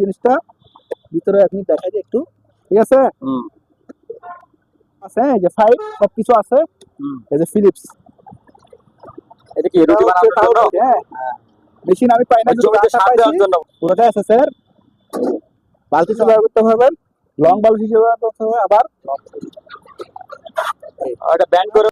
জিনিসটা ভিতরে আপনি দেখাই যে একটু, ঠিক আছে? আছে এই যে ফাইভ সবকিছু আছে, এই যে ফিলিপস। এটা কি রুটি বানানোর জন্য? হ্যাঁ, মেশিন আমি পাই না, জমিতে সার দেওয়ার জন্য পুরোটা আছে স্যার। বালতি হিসেবে ব্যবহার করতে পারবেন, লং বালতি হিসেবে ব্যবহার করতে হবে। আবার এটা ব্যান্ড করে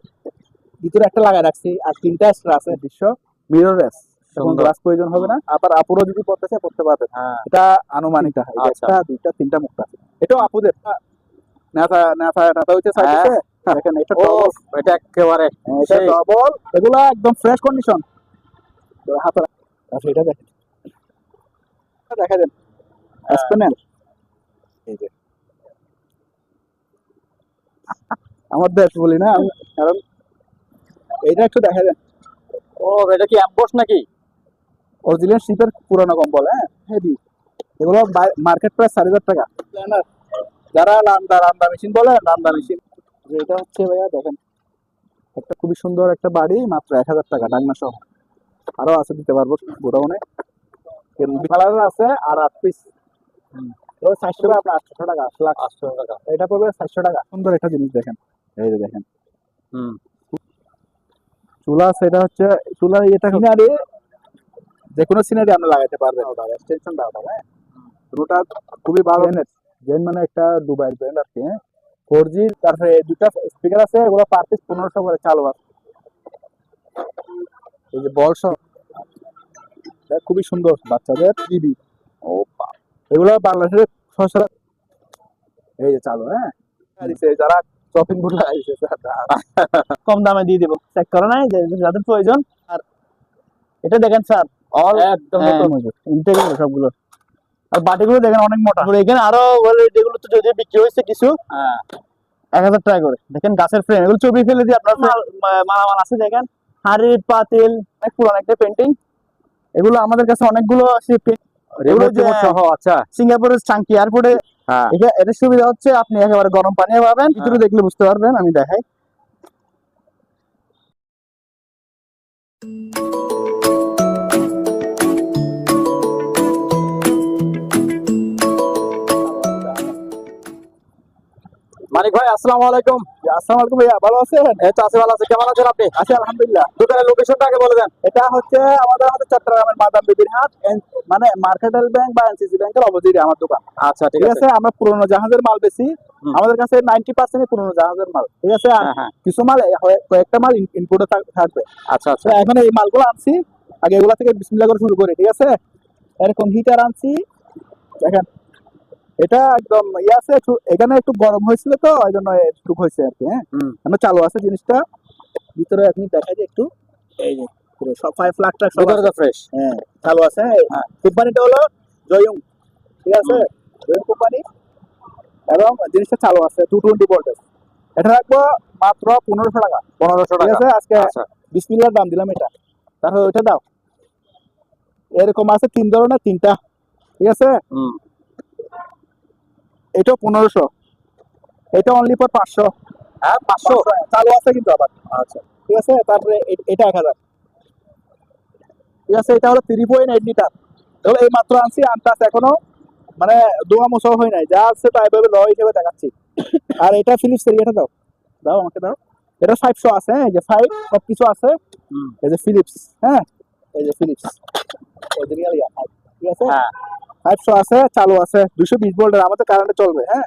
ভিতরে একটা লাগাই রাখছি, আর তিনটা এক্সট্রা আছে দৃশ্য মিররলেস, কোনো গ্লাস প্রয়োজন হবে না। আবার আপুরও যদি পড়তে চায় পড়তে পারবে। এটা আনুমানিক একটা দুইটা তিনটা মুখ আছে। এটাও আপুদের নাথা নাথা নাথা হচ্ছে সাইডে, দেখেন এটা ডবল, এটা একেবারে এটা ডবল, এগুলা একদম ফ্রেশ কন্ডিশন। হাতে আচ্ছা এটা দেখেন, দেখা দেন এক্সপোনেন্ট, এই যে আমার দেশ বলি না আমি, কারণ এইটা একটু দেখা দেন। ও এটা কি অ্যাম্বস নাকি? অরিজিনাল শিপের পুরোনো কম্বল, হ্যাঁ হেভি। এগুলো মার্কেট প্রাইস 4,000 টাকা। যারা রান্দা রান্দা মেশিন বলে, রান্দা মেশিন, এটা হচ্ছে ভাইয়া দেখেন একটা খুবই সুন্দর একটা বাড়ি, মাত্র 1,000 টাকা ডাকনা সহ। আরো আছে দিতে পারবো গোডাউনে, কালার আছে। আর 8 পিস 400 টাকা, আপনার 800 টাকা, 800 টাকা, এটা পড়বে 400 টাকা। সুন্দর একটা জিনিস দেখেন, এই যে দেখেন চুলা আছে। এটা হচ্ছে চুলা, এটা সিনারি, যে কোনো সিনারি আপনি লাগাইতে পারবেন। ওটা এক্সটেনশন দাও, হ্যাঁ ওটা খুবই ভালো। জেন মানে একটা দুবাইয়ের ব্র্যান্ড আর কি, হ্যাঁ 4G। তারপরে দুটা স্পিকার আছে, এগুলো পার পিস 1500 করে চালু আছে। এই যে বল সহ খুবই সুন্দর বাচ্চাদের টিভি। ও এগুলো বাংলাদেশের সরাসরি এই যে চালু, হ্যাঁ যারা শপিং গুলো আইছে কম দামে দিয়ে দিব, চেক করে নাই যে যাদের প্রয়োজন। আর এটা দেখেন স্যার, অল একদম ইন্টেগ্রেটেড সবগুলো। আর বাটিগুলো দেখেন অনেক মোটা। এখানে আরো যেগুলো তো যদি বিক্রি হয়েছে কিছু 1,000 টাকা করে। দেখেন গাছের ফ্রেম, এগুলো ছবি ফেলে দিয়ে আপনার মালামাল আছে। দেখেন হাড়ি পাতিল, অনেক পুরান একটা পেন্টিং। এগুলো আমাদের কাছে অনেকগুলো আছে। এগুলো যে আচ্ছা সিঙ্গাপুরের চাঙ্কি এয়ারপোর্টে, এটা সুবিধা হচ্ছে আপনি একেবারে গরম পানি পাবেন। ভিতরে দেখলে বুঝতে পারবেন, আমি দেখাই। মানিক ভাই আসসালামু আলাইকুম। আসসালামু আলাইকুম ভাইয়া, ভালো আছেন? এই তো আছি, ভালো আছি। কেমন আছেন আপনি? আছি আলহামদুলিল্লাহ। দোকানের লোকেশনটা আগে বলে দেন। এটা হচ্ছে আমাদের চট্টগ্রামের মাদাম বিবির হাট, মানে মার্কেটাইল ব্যাংক বা এনসিসি ব্যাংকের অপোজিটে আমার দোকান। আচ্ছা ঠিক আছে। আমরা পুরনো জাহাজের মাল বেশি, আমাদের কাছে 90% পুরনো জাহাজের মাল, ঠিক আছে? আর কিছু মাল, কয়েকটা মাল ইনপুটে থাকবে। আচ্ছা আচ্ছা, এখন এই মালগুলো আনছি, আগে এগুলা থেকে বিসমিল্লাহ করে শুরু করি, ঠিক আছে? এরকম হিটার আনছি, দেখেন এটা একদম ইয়ে আছে। এখানে একটু গরম হয়েছিল তো ওই জন্য একটু হয়েছে আর কি। হ্যাঁ আমরা চালু আছে জিনিসটা, ভিতরে আপনি দেখাই যে একটু, এই যে সব 5 লাখ টাকা ফ্রেশ, হ্যাঁ চালু আছে। কোম্পানিটা হলো জয়ং, ঠিক আছে? জয়ং কোম্পানি, এবং জিনিসটা চালু আছে 220 ভোল্টেজ। এটা রাখবো মাত্র 1500 টাকা। 1500 ঠিক টাকা আছে? আজকে বিসমিল্লাহর দাম দিলাম এটা। তারপর ওইটা দাও। এরকম আছে 3 ধরনের, 3টা, ঠিক আছে? এটা 1500, এটা অনলি ফর 500। হ্যাঁ 500 চালু আছে কিন্তু আবার। আচ্ছা ঠিক আছে। তারপরে এটা 1000, ঠিক আছে? এটা হলো 3.8 লিটার। তাহলে এই মাত্র আনছি, আনটাস এখনো মানে দোয়া মোছাও হয় নাই, যা আছে তাই ভাবে ল হিসেবে দেখাচ্ছি। আর এটা ফিলিপস এর, এটা দাও দাও আমাকে দাও। এটা 500 আছে, এই যে 5 সবকিছু আছে। এই যে ফিলিপস, হ্যাঁ এই যে ফিলিপস অরিজিনাল ইয়া, ঠিক আছে? 500 আছে, চালু আছে 220 ভোল্টের, আমাদের কারেন্টে চলবে। হ্যাঁ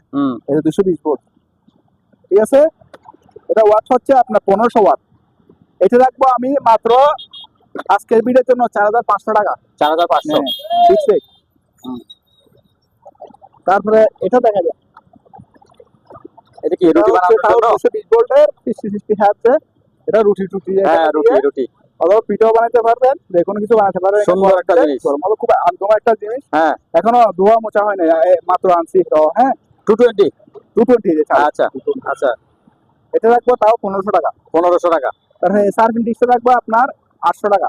এই যে 220 ভোল্ট, ঠিক আছে? এটা ওয়াট হচ্ছে আপনার 1500 ওয়াট। এটা রাখবো আমি মাত্র আজকের ভিডিওর জন্য 4,500 টাকা। 4,500 ঠিক আছে। তারপরে এটা দেখা যায়, এটা কি রুটি বানানোর জন্য? 220 ভোল্টের 60 হার্টজ। এটা রুটি হ্যাঁ রুটি অথবা পিঠাও বানাতে পারবেন, যে কোনো কিছু বানাতে পারবেন। সুন্দর একটা জিনিস, খুব আনকমন একটা জিনিস। হ্যাঁ এখনো ধোয়া মোছা হয় না, মাত্র আনছি তো। হ্যাঁ 220। আচ্ছা আচ্ছা, এটা রাখবো তাও 1500 টাকা। 1500 টাকা। তারপরে সার্ভিং ডিশটা রাখবো আপনার 800 টাকা,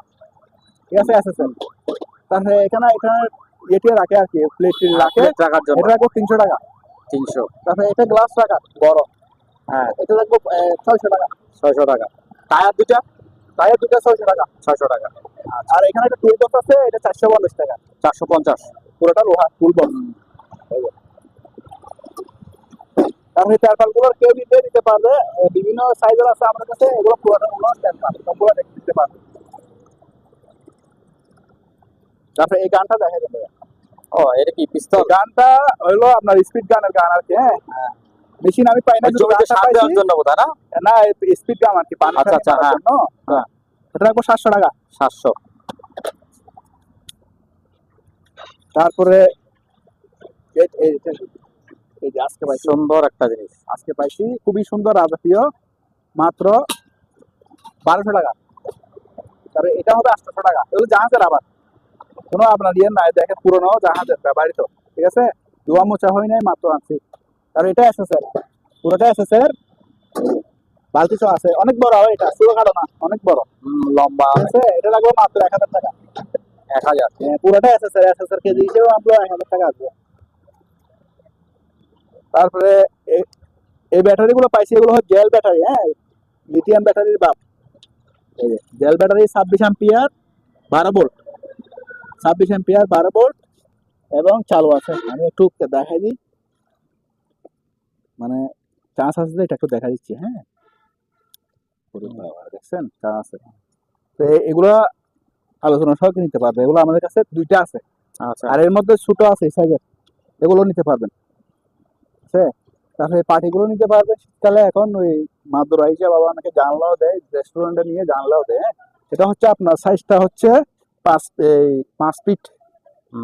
ঠিক আছে? এসএসএল। তারপরে এখানে ইয়েটি রাখে আর কি, প্লেট রাখে রাখার জন্য, এটা রাখবো 300 টাকা। 300। তারপরে এটা গ্লাস রাখা বড়, হ্যাঁ এটা রাখবো 600 টাকা। 600 টাকা। টায়ার দুটা 600 টাকা। 600 টাকা। আর এখানে একটা টুল বক্স আছে, এটা 450 টাকা। 450। পুরোটা লোহা ফুল বক্স। তারপরে চারপাল গুলোর কেউ নিতে পারবে, বিভিন্ন সাইজের আছে আমাদের কাছে, এগুলো পুরোটা গুলো সবগুলো দেখতে পারবে। তারপরে এই গানটা দেখা যাবে। ও এটা কি পিস্তল? গানটা হলো আপনার স্পিড গানের গান আর কি। হ্যাঁ, মেশিন আমি পাই না, জমিতে সার দেওয়ার জন্য বোধহয় না? না স্পিড গান আর কি, পানি আচ্ছা, আচ্ছা, হ্যাঁ। জন্য। হ্যাঁ। এটা রাখবো 700 টাকা। 700। তারপরে এই যে আজকে পাইছি, সুন্দর একটা জিনিস আজকে পাইছি খুবই সুন্দর রাজকীয়, মাত্র 1200 টাকা। তারপরে এটা হবে 800 টাকা। এগুলো জাহাজের আবার কোনো আপনার ইয়ে নাই, দেখেন পুরোনো জাহাজের ব্যবহৃত, ঠিক আছে, ধোয়া মোছা হয় নাই, মাত্র আনছি। কারণ এটা এসএসের, পুরোটা এসএসের, বালতি সহ আছে, অনেক বড় হয় এটা, ছোট খাটো না, অনেক বড় লম্বা। ঠিক আছে, এটা লাগবে মাত্র 1000 টাকা। 1000? পুরোটা এসএসের কেজি হিসেবে মাত্র 1000 টাকা আসবে। তারপরে এই ব্যাটারি গুলো পাইছি, এগুলো হচ্ছে জেল ব্যাটারি। হ্যাঁ, লিথিয়াম ব্যাটারির বাপ। এই যে jail battery 26 ampere 12 volt, 26 ampere 12 volt এবং চালু আছে। আমি একটু দেখাই দিই, মানে চার্জ আছে, এটা একটু দেখা দিচ্ছি। হ্যাঁ, দেখছেন চার্জ আছে। তো এগুলো আলোচনা সহ নিতে পারবে, এগুলো আমাদের কাছে দুইটা আছে। আচ্ছা। আর এর মধ্যে ছোট আছে সাইজের, এগুলো নিতে পারবেন। ঠিক আছে, তারপরে পার্টিগুলো নিতে পারবে শীতকালে। এখন ওই মাদুরা হিসেবে বাবা অনেকে জানলাও দেয়, রেস্টুরেন্টে নিয়ে জানলাও দেয়। হ্যাঁ, এটা হচ্ছে আপনার সাইজটা হচ্ছে 5 ফিট,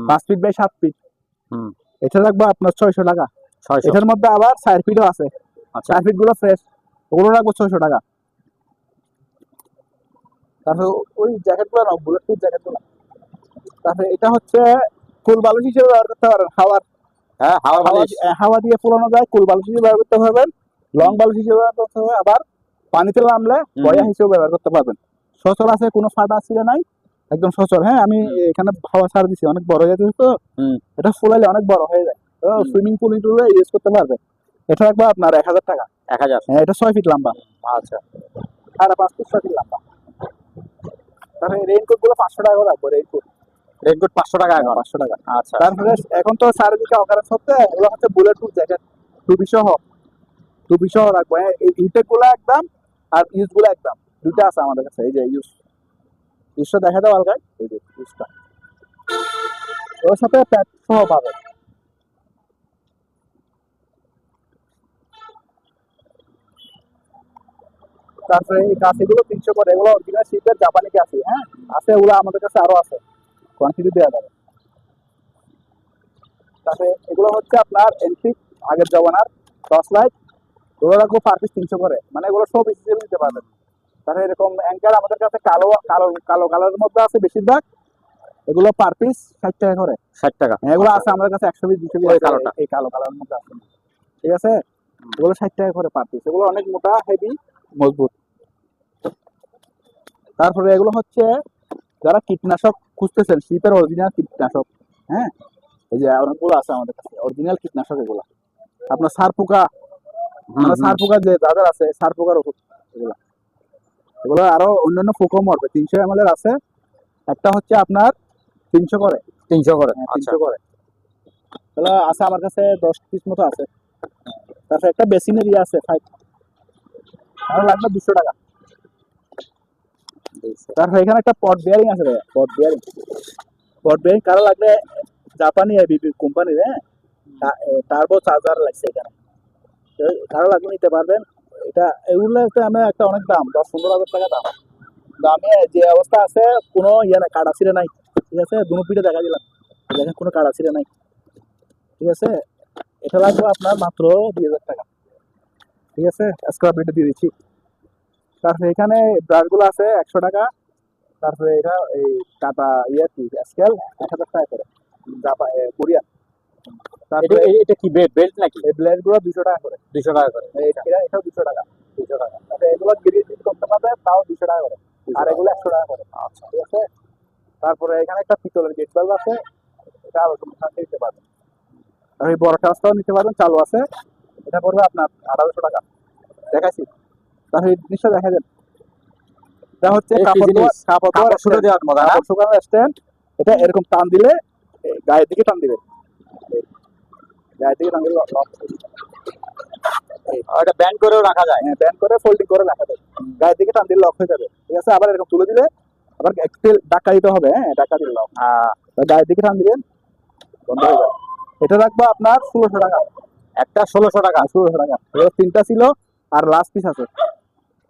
5 ফিট বাই 7 ফিট। এটা রাখবো আপনার 600 টাকা। 600? এটার মধ্যে আবার 4 ফিটও আছে, 4 ফিট গুলো ফ্রেশ, ওগুলো রাখবো 600 টাকা। তারপরে ওই জ্যাকেট গুলো না, বুলেট প্রুফ জ্যাকেট গুলো। তারপরে এটা হচ্ছে ফুল বালুচ হিসেবে ব্যবহার করতে পারবেন, হাওয়ার, হ্যাঁ, হাওয়া দিয়ে ফুলানো যায়, কুল বালুচ হিসেবে ব্যবহার করতে পারবেন, লং বালুচ হিসেবে ব্যবহার করতে হবে, আবার পানিতে নামলে বয়া হিসেবে ব্যবহার করতে পারবেন। সচল আছে, কোনো ফাটা ছিঁড়ে নাই, একদম সচল। হ্যাঁ, আমি এখানে হাওয়া ছাড় দিছি, অনেক বড় হয়ে যাচ্ছে তো, এটা ফুলাইলে অনেক বড় হয়ে যায়, সুইমিং পুল ইউজ করতে পারবে। এটা রাখবো আপনার 1000 টাকা। 1000? হ্যাঁ, এটা 6 ফিট লম্বা। আচ্ছা। 5.5 ফিট 6 ফিট লম্বা। তারপরে রেইনকোট গুলো 500 টাকা করে রাখবো, রেডকোট 500 টাকা এখন? 500 টাকা। আচ্ছা। তারপরে এখন তো চারিদিকে অকারেন্স হচ্ছে, এগুলো হচ্ছে বুলেট প্রুফ জ্যাকেট, টুপি সহ রাখবো। হ্যাঁ, এই ইনটেক গুলো একদম, আর ইউজ গুলো একদম, দুটো আছে আমাদের কাছে। এই যে ইউজটা দেখা দাও আলগায়, এই যে ইউজটা, ওর সাথে প্যাড সহ পাবে। তারপরে এই কাশিগুলো 300 করে, এগুলো অরিজিনাল শীতের জাপানি কাশি। হ্যাঁ, আছে, ওগুলো আমাদের কাছে আরো আছে, কোয়ান্টিটি দেওয়া যাবে। তারপরে এগুলো হচ্ছে আপনার এন্টিক, আগের জমানার টর্চ লাইট, ওগুলো রাখবো পার পিস 300 করে, মানে এগুলো সব হিসেবে নিতে পারবেন। তাহলে এরকম অ্যাঙ্কার আমাদের কাছে কালো কালো কালো কালারের মধ্যে আছে বেশিরভাগ, এগুলো পার পিস 60 টাকা করে। 60 টাকা? এগুলো আছে আমাদের কাছে 120 200 পিস, এই কালো কালারের মধ্যে আছে, ঠিক আছে, এগুলো 60 টাকা করে পার পিস। এগুলো অনেক মোটা, হেভি, মজবুত। তারপরে এগুলো হচ্ছে যারা কীটনাশক খুঁজতেছেন, শিপের অরিজিনাল কীটনাশক। হ্যাঁ, এই যে অনেকগুলো আছে আমাদের কাছে অরিজিনাল কীটনাশক, এগুলো আপনার সার পোকা, মানে সার পোকা যে যাদের আছে, সার পোকার ওষুধ এগুলো, এগুলো আরো অন্যান্য পোকা মরবে। 300 ml এর আছে, একটা হচ্ছে আপনার 300 করে। 300 করে? 300 করে। তাহলে আছে আমার কাছে 10 পিস মতো আছে। তারপরে একটা বেসিনের ইয়ে আছে 5, আর লাগবে 200 টাকা। তারপরে এখানে একটা পট বিয়ারিং আছে, পট বিয়ারিং কারো লাগলে জাপানি এবিবি কোম্পানির। হ্যাঁ, টার্বো চার্জার লাগছে এখানে, কারো লাগলে নিতে পারবেন। এটা এগুলো আমি একটা অনেক দাম, 10-15 হাজার টাকা দাম। দামে যে অবস্থা আছে, কোনো ইয়ে নাই, কাটা ছিঁড়ে নাই, ঠিক আছে, দুনো পিঠে দেখা দিলাম, দেখেন কোনো কাটা ছিঁড়ে নাই, ঠিক আছে। এটা লাগবে আপনার মাত্র 2000 টাকা, ঠিক আছে, স্ক্র্যাপ রেটে দিয়ে দিচ্ছি। তারপরে এখানে ব্রাশগুলো আছে 100 টাকা। তারপরে এটা এই কাটা ইয়ে কি স্কেল 1000 টাকা করে, কোরিয়ান। তারপরে এটা কি বেল্ট নাকি? এই ব্লেড গুলো 200 টাকা করে। 200 টাকা করে? এটাও 200 টাকা। 200 টাকা। তারপরে এগুলো গ্রিল করতে পারবে, তাও 200 টাকা করে, আর এগুলো 100 টাকা করে। আচ্ছা, ঠিক আছে। তারপরে এখানে একটা পিতলের গেট বাল্ব আছে, এটা আলোচনা সাথে দিতে পারবেন। আর এই বড় টাচটাও নিতে পারবেন, চালু আছে, এটা পড়বে আপনার 1800 টাকা। দেখাইছি। তারপরে এই জিনিসটা দেখা যাবে, এটা হচ্ছে কাপড় শুকানোর স্ট্যান্ড। এটা এরকম টান দিলে গায়ের দিকে টান দিবেন, গায়ের দিকে টান দিলে লক, ওটা ব্যান্ড করেও রাখা যায়। হ্যাঁ ব্যান্ড করে ফোল্ডিং করে রাখা যাবে, গায়ের দিকে টান দিলে লক হয়ে যাবে। ঠিক আছে, আবার এরকম তুলে দিলে আবার একটু ধাক্কা দিতে হবে, হ্যাঁ ধাক্কা দিলে লক। গায়ের দিকে টান দিবেন, বন্ধ হয়ে যাবে। এটা রাখবো আপনার 1600 টাকা। একটা 1600 টাকা। 1600 টাকা, এবার 3টা ছিল আর লাস্ট পিস আছে।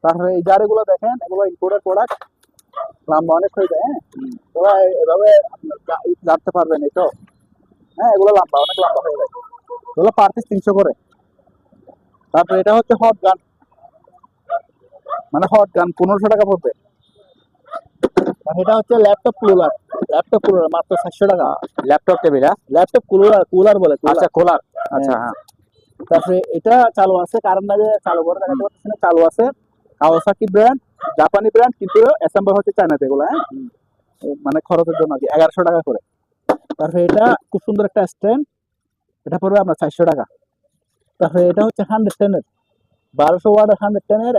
তারপরে এই জারগুলো দেখেন, এগুলো ইম্পোর্টেড প্রোডাক্ট, লম্বা অনেক হয়ে যায়। হ্যাঁ তোরা এভাবে জানতে পারবেন এই তো, হ্যাঁ এগুলো লম্বা অনেক লম্বা হয়ে যায়, এগুলো পার পিস 300 করে। তারপরে এটা হচ্ছে হট গান, মানে হট গান 1500 টাকা পড়বে। আর এটা হচ্ছে ল্যাপটপ কুলার, ল্যাপটপ কুলার মাত্র 700 টাকা। ল্যাপটপ টেবিল, হ্যাঁ ল্যাপটপ কুলার, কুলার বলে কুলার। আচ্ছা খোলার, আচ্ছা হ্যাঁ। তারপরে এটা চালু আছে, কারণ না যে চালু করে দেখাতে পারতেছি না, চালু আছে। কাওয়াসাকি ব্র্যান্ড, জাপানি ব্র্যান্ড, কিন্তু অ্যাসেম্বল হচ্ছে চায়নাতে এগুলো। হ্যাঁ মানে খরচের জন্য আর কি, 1100 টাকা করে। তারপরে এটা খুব সুন্দর একটা স্ট্যান্ড, এটা পড়বে আপনার 400 টাকা। তারপরে এটা হচ্ছে 110 এর, 1200 ওয়াট 110 এর,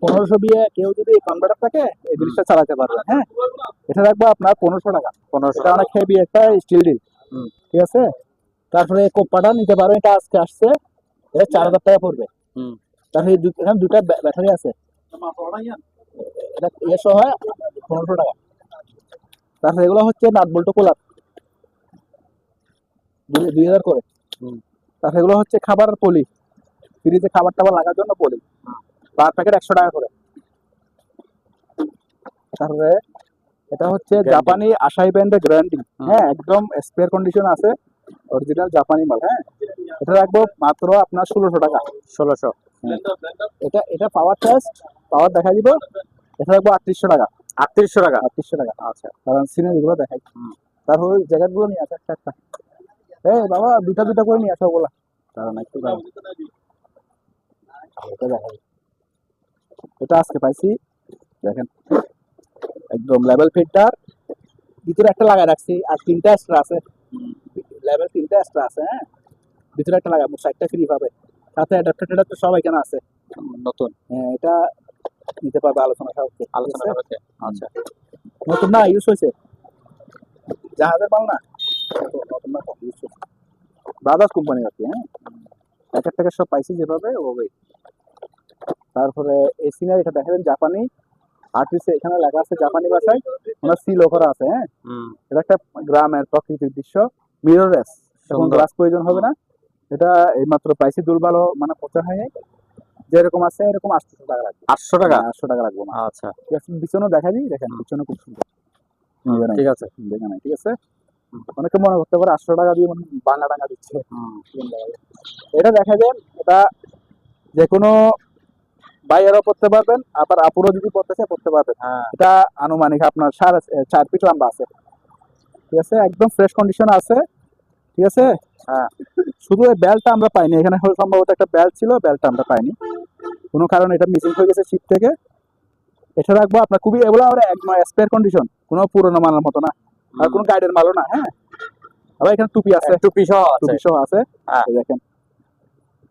1500 দিয়ে কেউ যদি কনভার্টার থাকে এই জিনিসটা চালাতে পারবে। হ্যাঁ এটা রাখবো আপনার 1500 টাকা। 1500 এটা অনেক হেভি একটা স্টিল ডিল। ঠিক আছে, তারপরে কোপ্পাটা নিতে পারবেন, এটা আজকে আসছে, এটা 4000 টাকা পড়বে। তারপরে এখানে দুটা ব্যাটারি আছে, এটা সহ 1500 টাকা। তারপরে এগুলো হচ্ছে নাট বল্টু কুলার, 2000 করে। তারপরে এগুলো হচ্ছে খাবার পলি, ফ্রিজে খাবার টাবার লাগার জন্য পলি, পার প্যাকেট 100 টাকা করে। তারপরে এটা হচ্ছে জাপানি আশাই ব্র্যান্ডের গ্যারান্টি, হ্যাঁ একদম স্পেয়ার কন্ডিশন আছে, অরিজিনাল জাপানি মাল। হ্যাঁ এটা রাখবো মাত্র আপনার 1600 টাকা। 1600। এটা এটা পাওয়ার টেস্ট, পাওয়ার দেখা দিব, এটা রাখবো 3800 টাকা। 3800 টাকা, 3800 টাকা। আচ্ছা, কারণ সিনারি গুলো দেখাই। তারপর ওই জ্যাকেট গুলো নিয়ে আসে একটা একটা, এই বাবা দুটা দুটা করে নিয়ে আসো ওগুলা, কারণ একটু দাম। এটা দেখাই, এটা আজকে পাইছি, দেখেন একদম লেভেল ফিটার, ভিতরে একটা লাগাই রাখছি, আর 3টা এক্সট্রা আছে, লেভেল 3টা এক্সট্রা আছে। হ্যাঁ ভিতরে একটা লাগাবো, 4টা ফ্রি পাবে, সাথে অ্যাডাপ্টার ট্যাডাপ্টার সব এখানে আছে নতুন। হ্যাঁ এটা নিতে পারবে আলোচনা সাপেক্ষে। আলোচনা করেছে, আচ্ছা। নতুন না, ইউজ হয়েছে, জাহাজের মাল না, নতুন না, ইউজ হয়েছে, ব্রাদার্স কোম্পানি আর কি। হ্যাঁ প্যাকেট ট্যাকেট সব পাইছি যেভাবে ওভাবেই। তারপরে এই সিনারি এটা দেখাবেন জাপানি আর্টিস্ট, এখানে লেখা আছে জাপানি ভাষায়, ওনার সিল করা আছে। হ্যাঁ এটা একটা গ্রামের প্রাকৃতিক দৃশ্য, মিররলেস, এখন গ্লাস প্রয়োজন হবে না। এটা এইমাত্র পাইছি, দুর্বল মানে পচা হয়নি, যেরকম আছে এরকম 800 টাকা রাখবো। 800 টাকা, 800 টাকা রাখবো না। আচ্ছা ঠিক আছে, পিছনে দেখা দিই, দেখেন পিছনে খুব সুন্দর, ঠিক আছে, দেখে নাই। ঠিক আছে, অনেকে মনে করতে পারে 800 টাকা দিয়ে মনে বাংলা টাকা দিচ্ছে। এটা দেখা দেন, এটা যে কোনো বাইরেও পড়তে পারবেন, আবার আপুরও যদি পড়তে চায় পড়তে পারবেন। এটা আনুমানিক আপনার 4.5 ফিট লম্বা আছে। ঠিক আছে, একদম ফ্রেশ কন্ডিশন আছে। ঠিক আছে, হ্যাঁ শুধু এই বেল্টটা আমরা পাইনি, এখানে সম্ভবত একটা বেল্ট ছিল, বেল্টটা আমরা পাইনি কোনো কারণে, এটা মিসিং হয়ে গেছে শিপ থেকে। এটা রাখবো আপনার খুবই, এগুলো আমরা একদম স্পেয়ার কন্ডিশন, কোনো পুরোনো মালের মতো না, আর কোনো গাইডের মালও না। হ্যাঁ আবার এখানে টুপি আছে, টুপি সহ আছে, টুপি সহ আছে। এই দেখেন,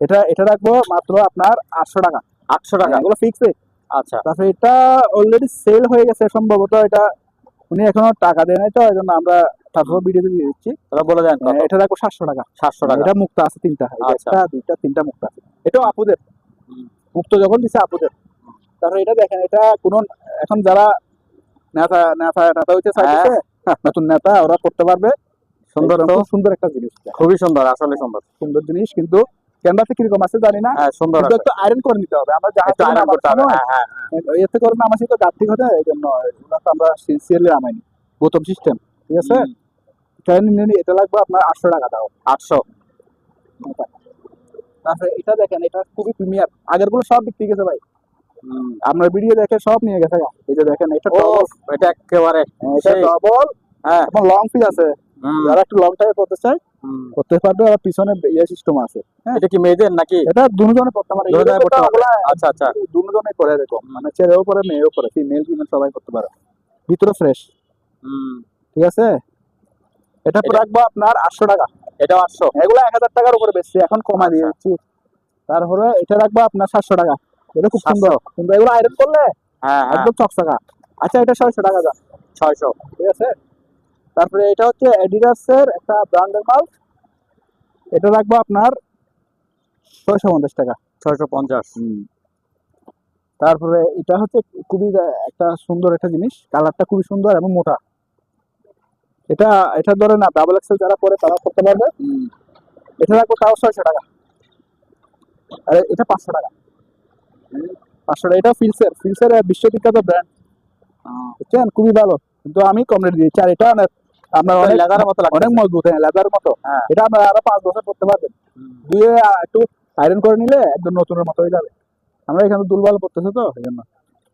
এটা এটা রাখবো মাত্র আপনার 800 টাকা। 800 টাকা, এগুলো ফিক্সড। আচ্ছা, তারপরে এটা অলরেডি সেল হয়ে গেছে সম্ভবত, এটা উনি এখনো টাকা দেয় নাই, তো এই জন্য আমরা তারপর ভিডিওতে দিয়ে দিচ্ছি। তাহলে বলে দেন এটা রাখবো 700 টাকা। 700 টাকা, এটা মুক্ত আছে 3টা, একটা দুইটা 3টা মুক্ত আছে, এটাও আপুদের মুক্ত যখন দিছে আপুদের। তারপরে এটা দেখেন, এটা কোন এখন যারা নেতা নেতা নেতা হইতে চাইছে, নতুন নেতা, ওরা করতে পারবে। সুন্দর, খুব সুন্দর একটা জিনিস, খুবই সুন্দর, আসলে সুন্দর সুন্দর জিনিস, কিন্তু ক্যানভাসে কিরকম আছে জানি না, সুন্দর, কিন্তু একটু আয়রন করে নিতে হবে। আমরা জাহাজ আয়রন করতে হবে, এতে করে নামাছি তো গাড়ি হবে, এই জন্য এগুলো তো আমরা সিনসিয়ারলি নামাইনি, বোতম সিস্টেম। ঠিক আছে, এটা লাগবে আপনার 800 টাকা দাও। 800। তারপরে এটা দেখেন, এটা খুবই প্রিমিয়ার, আগের গুলো সব বিক্রি গেছে ভাই, আপনার ভিডিও দেখে সব নিয়ে গেছে। এই যে দেখেন, এটা এটা একেবারে এটা ডবল, হ্যাঁ এবং লং ফিল আছে, যারা একটু লং টাইপে করতে চায় করতে পারবে, আর পিছনে ইয়ে সিস্টেম আছে। এটা কি মেয়েদের নাকি? এটা দুজনে করতে পারে, আচ্ছা আচ্ছা, দুজনে করে এরকম, মানে ছেলেও করে মেয়েও করে, ফিমেল ফিমেল সবাই করতে পারে, ভিতরে ফ্রেশ। ঠিক আছে, এটা রাখবো আপনার 800 টাকা। এটা 800, এগুলো 1000 টাকার উপরে বেশি, এখন কমা দিয়ে দিচ্ছি। তারপরে এটা রাখবো আপনার 700 টাকা। এটা খুব সুন্দর, কিন্তু এগুলো আয়রন করলে একদম চকচকা। আচ্ছা, এটা 600 টাকা দাম। 600, ঠিক আছে। তারপরে এটা হচ্ছে অ্যাডিডাসের একটা ব্র্যান্ডের মাল, এটা রাখবো আপনার 650 টাকা। 650। তারপরে এটা হচ্ছে খুবই একটা সুন্দর একটা জিনিস, কালারটা খুবই সুন্দর এবং মোটা। এটা এটা ধরে না ডাবল এক্সেল যারা পরে তারা করতে পারবে। এটা রাখবো তাও 600 টাকা। আর এটা 500 টাকা। 500 টাকা। এটা ফিলসের বিশ্ববিখ্যাত ব্র্যান্ড, বুঝছেন, খুবই ভালো, কিন্তু আমি কম রেট দিয়েছি। আর এটা আপনার অনেক লেদারের মতো লাগছে। অনেক মজবুত, হ্যাঁ লেদারের মতো। হ্যাঁ। এটা আপনার আরো 5 বছর পড়তে পারবেন, ধুয়ে একটু আয়রন করে নিলে একদম নতুনের মতো হয়ে যাবে। আমরা এখানে দুর্বল পড়তেছে তো এই জন্য।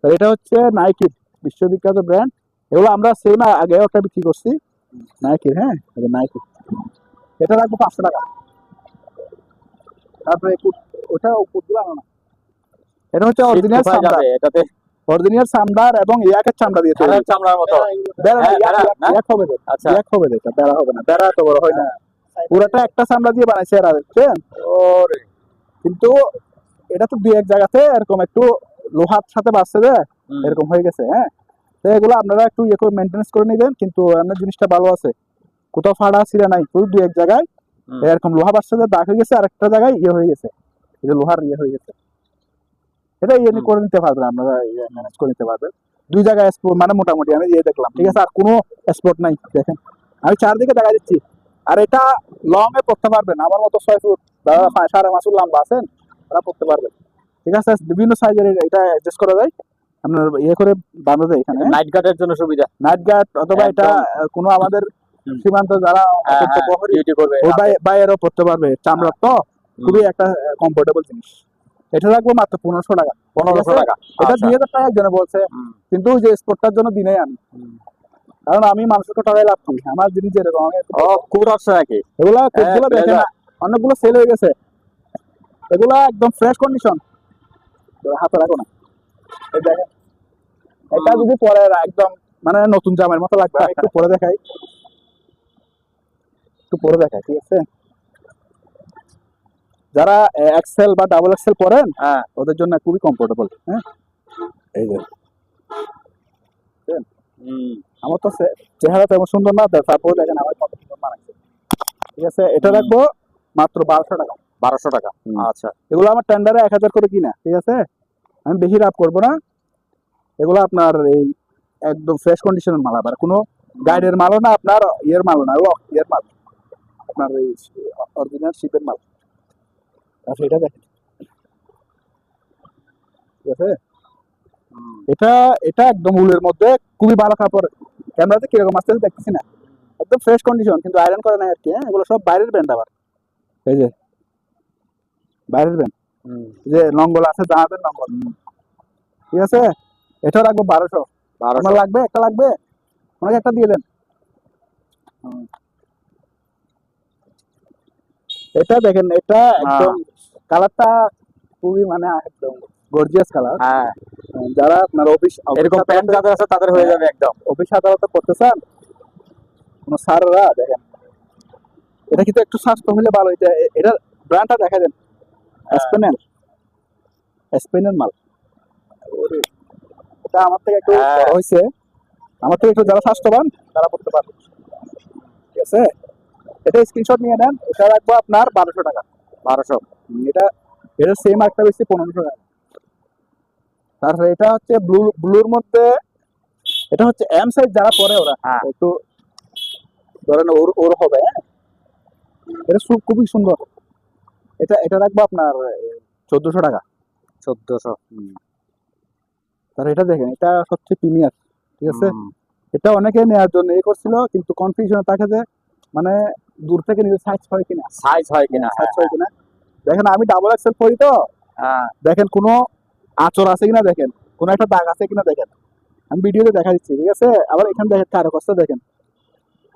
তো এটা হচ্ছে নাইকির বিশ্ববিখ্যাত ব্র্যান্ড। এগুলো আমরা সেম আগে একটা বিক্রি করছি নাইকির। হ্যাঁ, এটা নাইকি। এটা রাখবো 500 টাকা। তারপরে ওটা কুটগুলো আনো না, এটা হচ্ছে অরিজিনাল কোথায় চামড়া, যাবে এটাতে? অরিজিনাল চামড়ার এবং ইয়াকের চামড়া দিয়ে তৈরি। ভেড়ার চামড়ার মতো। বেড়া না, হ্যাঁ, বেড়া না? ইয়াক হবে না। আচ্ছা। ইয়াক হবে না, এটা বেড়া হবে না, বেড়া এত বড় হয় না। পুরোটা একটা চামড়া দিয়ে বানাইছে এরা, বুঝছেন। ওরে কিন্তু এটা তো দুই এক জায়গাতে এরকম একটু লোহার সাথে বাঁচছে যে এরকম হয়ে গেছে। হ্যাঁ, তো এগুলো আপনারা একটু ইয়ে করে মেনটেন্স করে নেবেন, কিন্তু আপনার জিনিসটা ভালো আছে, কোথাও ফাড়া ছিঁড়া নাই, শুধু দুই এক জায়গায় এরকম লোহা বাঁচছে যে দাগ হয়ে গেছে, আর একটা জায়গায় ইয়ে হয়ে গেছে, এই যে লোহার ইয়ে হয়ে গেছে। এটা ইয়ে করে নিতে পারবেন আপনারা, ম্যানেজ করে নিতে পারবেন। দুই জায়গায় মানে মোটামুটি আমি ইয়ে দেখলাম, ঠিক আছে, আর কোনো স্পট নাই। দেখেন আমি চারদিকে দেখা দিচ্ছি। আর এটা লং এ পড়তে পারবেন, আমার মতো 6 ফুট দাদা 5.5 ফুট লম্বা আছেন, তারা পড়তে পারবেন, ঠিক আছে। বিভিন্ন সাইজের এটা অ্যাডজাস্ট করা যায়, আপনার ইয়ে করে বাঁধা যায় এখানে। নাইট গার্ডের জন্য সুবিধা। নাইট গার্ড অথবা এটা কোনো আমাদের সীমান্ত যারা ডিউটি করবে। বাইরেও পড়তে পারবে, চামড়ার তো খুবই একটা কমফোর্টেবল জিনিস। এটা রাখবো মাত্র 1500 টাকা। 1500 টাকা। এটা আচ্ছা। 2000 টাকা একজনে বলছে, কিন্তু যে স্পোর্টটার জন্য দিনে আমি, কারণ আমি মানুষকে টাকায় লাভ করি, আমার জিনিস যেরকম আমি ও কুট আসছে নাকি? এগুলা হ্যাঁ, কোটগুলো দেখে না, অনেকগুলো সেল হয়ে গেছে, এগুলা একদম ফ্রেশ কন্ডিশন, হাতে রাখো না। এই দেখেন, এটা যদি পরে একদম মানে নতুন জামার মতো লাগবে। একটু পরে দেখাই, একটু পরে দেখাই, ঠিক আছে। যারা এক্সেল বা ডাবল এক্সেল পরেন হ্যাঁ, ওদের জন্য খুবই কমফোর্টেবল। হ্যাঁ, এই যে আমার তো চেহারা তেমন সুন্দর না, তারপরে দেখেন আমার কত সুন্দর মানাচ্ছে, ঠিক আছে। এটা রাখবো মাত্র 1200 টাকা। 1200 টাকা। আচ্ছা। এগুলো আমার টেন্ডারে 1000 করে কিনা, ঠিক আছে, আমি বেশি লাভ করবো না। এগুলো আপনার এই একদম ফ্রেশ কন্ডিশনের মাল, আবার কোনো গাইডের মালও না, আপনার ইয়ের মালও না, ইয়ের মাল, আপনার এই অরিজিনাল শিপের মাল। আচ্ছা, এটা দেখেন, ঠিক আছে। এটা এটা একদম উলের মধ্যে খুবই ভালো কাপড়। ক্যামেরাতে কিরকম আসতে দেখতেছি না, একদম ফ্রেশ কন্ডিশন, কিন্তু আয়রন করে নাই আর কি। হ্যাঁ, এগুলো সব বাইরের ব্র্যান্ড, আবার এই যে বাইরের ব্র্যান্ড, যে নঙ্গল আছে, জাহাজের নঙ্গল, ঠিক আছে। এটা রাখবো 1200। আমার লাগবে, একটা লাগবে, আমাকে একটা দিয়ে দেন। এটা দেখেন, এটা একদম কালারটা খুবই মানে একদম গর্জিয়াস কালার। হ্যাঁ, যারা আপনার অফিস এরকম প্যান্ট যাদের আছে তাদের হয়ে যাবে একদম। অফিস আদালতে করতে চান কোন স্যাররা, দেখেন এটা কিন্তু একটু স্বাস্থ্য হলে ভালো। এটা ব্র্যান্ডটা দেখা দেন, স্পেনের মাল। ওরে, এটা আমার থেকে একটু বড় হয়েছে, আমার থেকে একটু যারা স্বাস্থ্যবান তারা করতে পারবে, ঠিক আছে। এটা স্ক্রিনশট নিয়ে নেন। এটা রাখবো আপনার 1200 টাকা। 1200। এটা এটা সেম একটা বেশি 1500 টাকা। তারপরে এটা হচ্ছে ব্লুর মধ্যে, এটা হচ্ছে এম সাইজ যারা পরে ওরা একটু ধরেন ওর হবে। হ্যাঁ, এটা খুবই সুন্দর। এটা এটা রাখবো আপনার 1400 টাকা। 1400। তার এটা দেখেন, এটা সবচেয়ে প্রিমিয়ার, ঠিক আছে। এটা অনেকে নেওয়ার জন্য এ করছিল, কিন্তু কনফিউশন থাকে যে মানে দূর থেকে নিজের সাইজ হয় কিনা, সাইজ হয় কিনা। দেখেন আমি ডাবল এক্সেল পরি তো, দেখেন কোনো আঁচড় আছে কিনা, দেখেন কোনো একটা দাগ আছে কিনা, দেখেন আমি ভিডিওতে দেখা দিচ্ছি, ঠিক আছে। আবার এখানে দেখেন কারুকাজটা দেখেন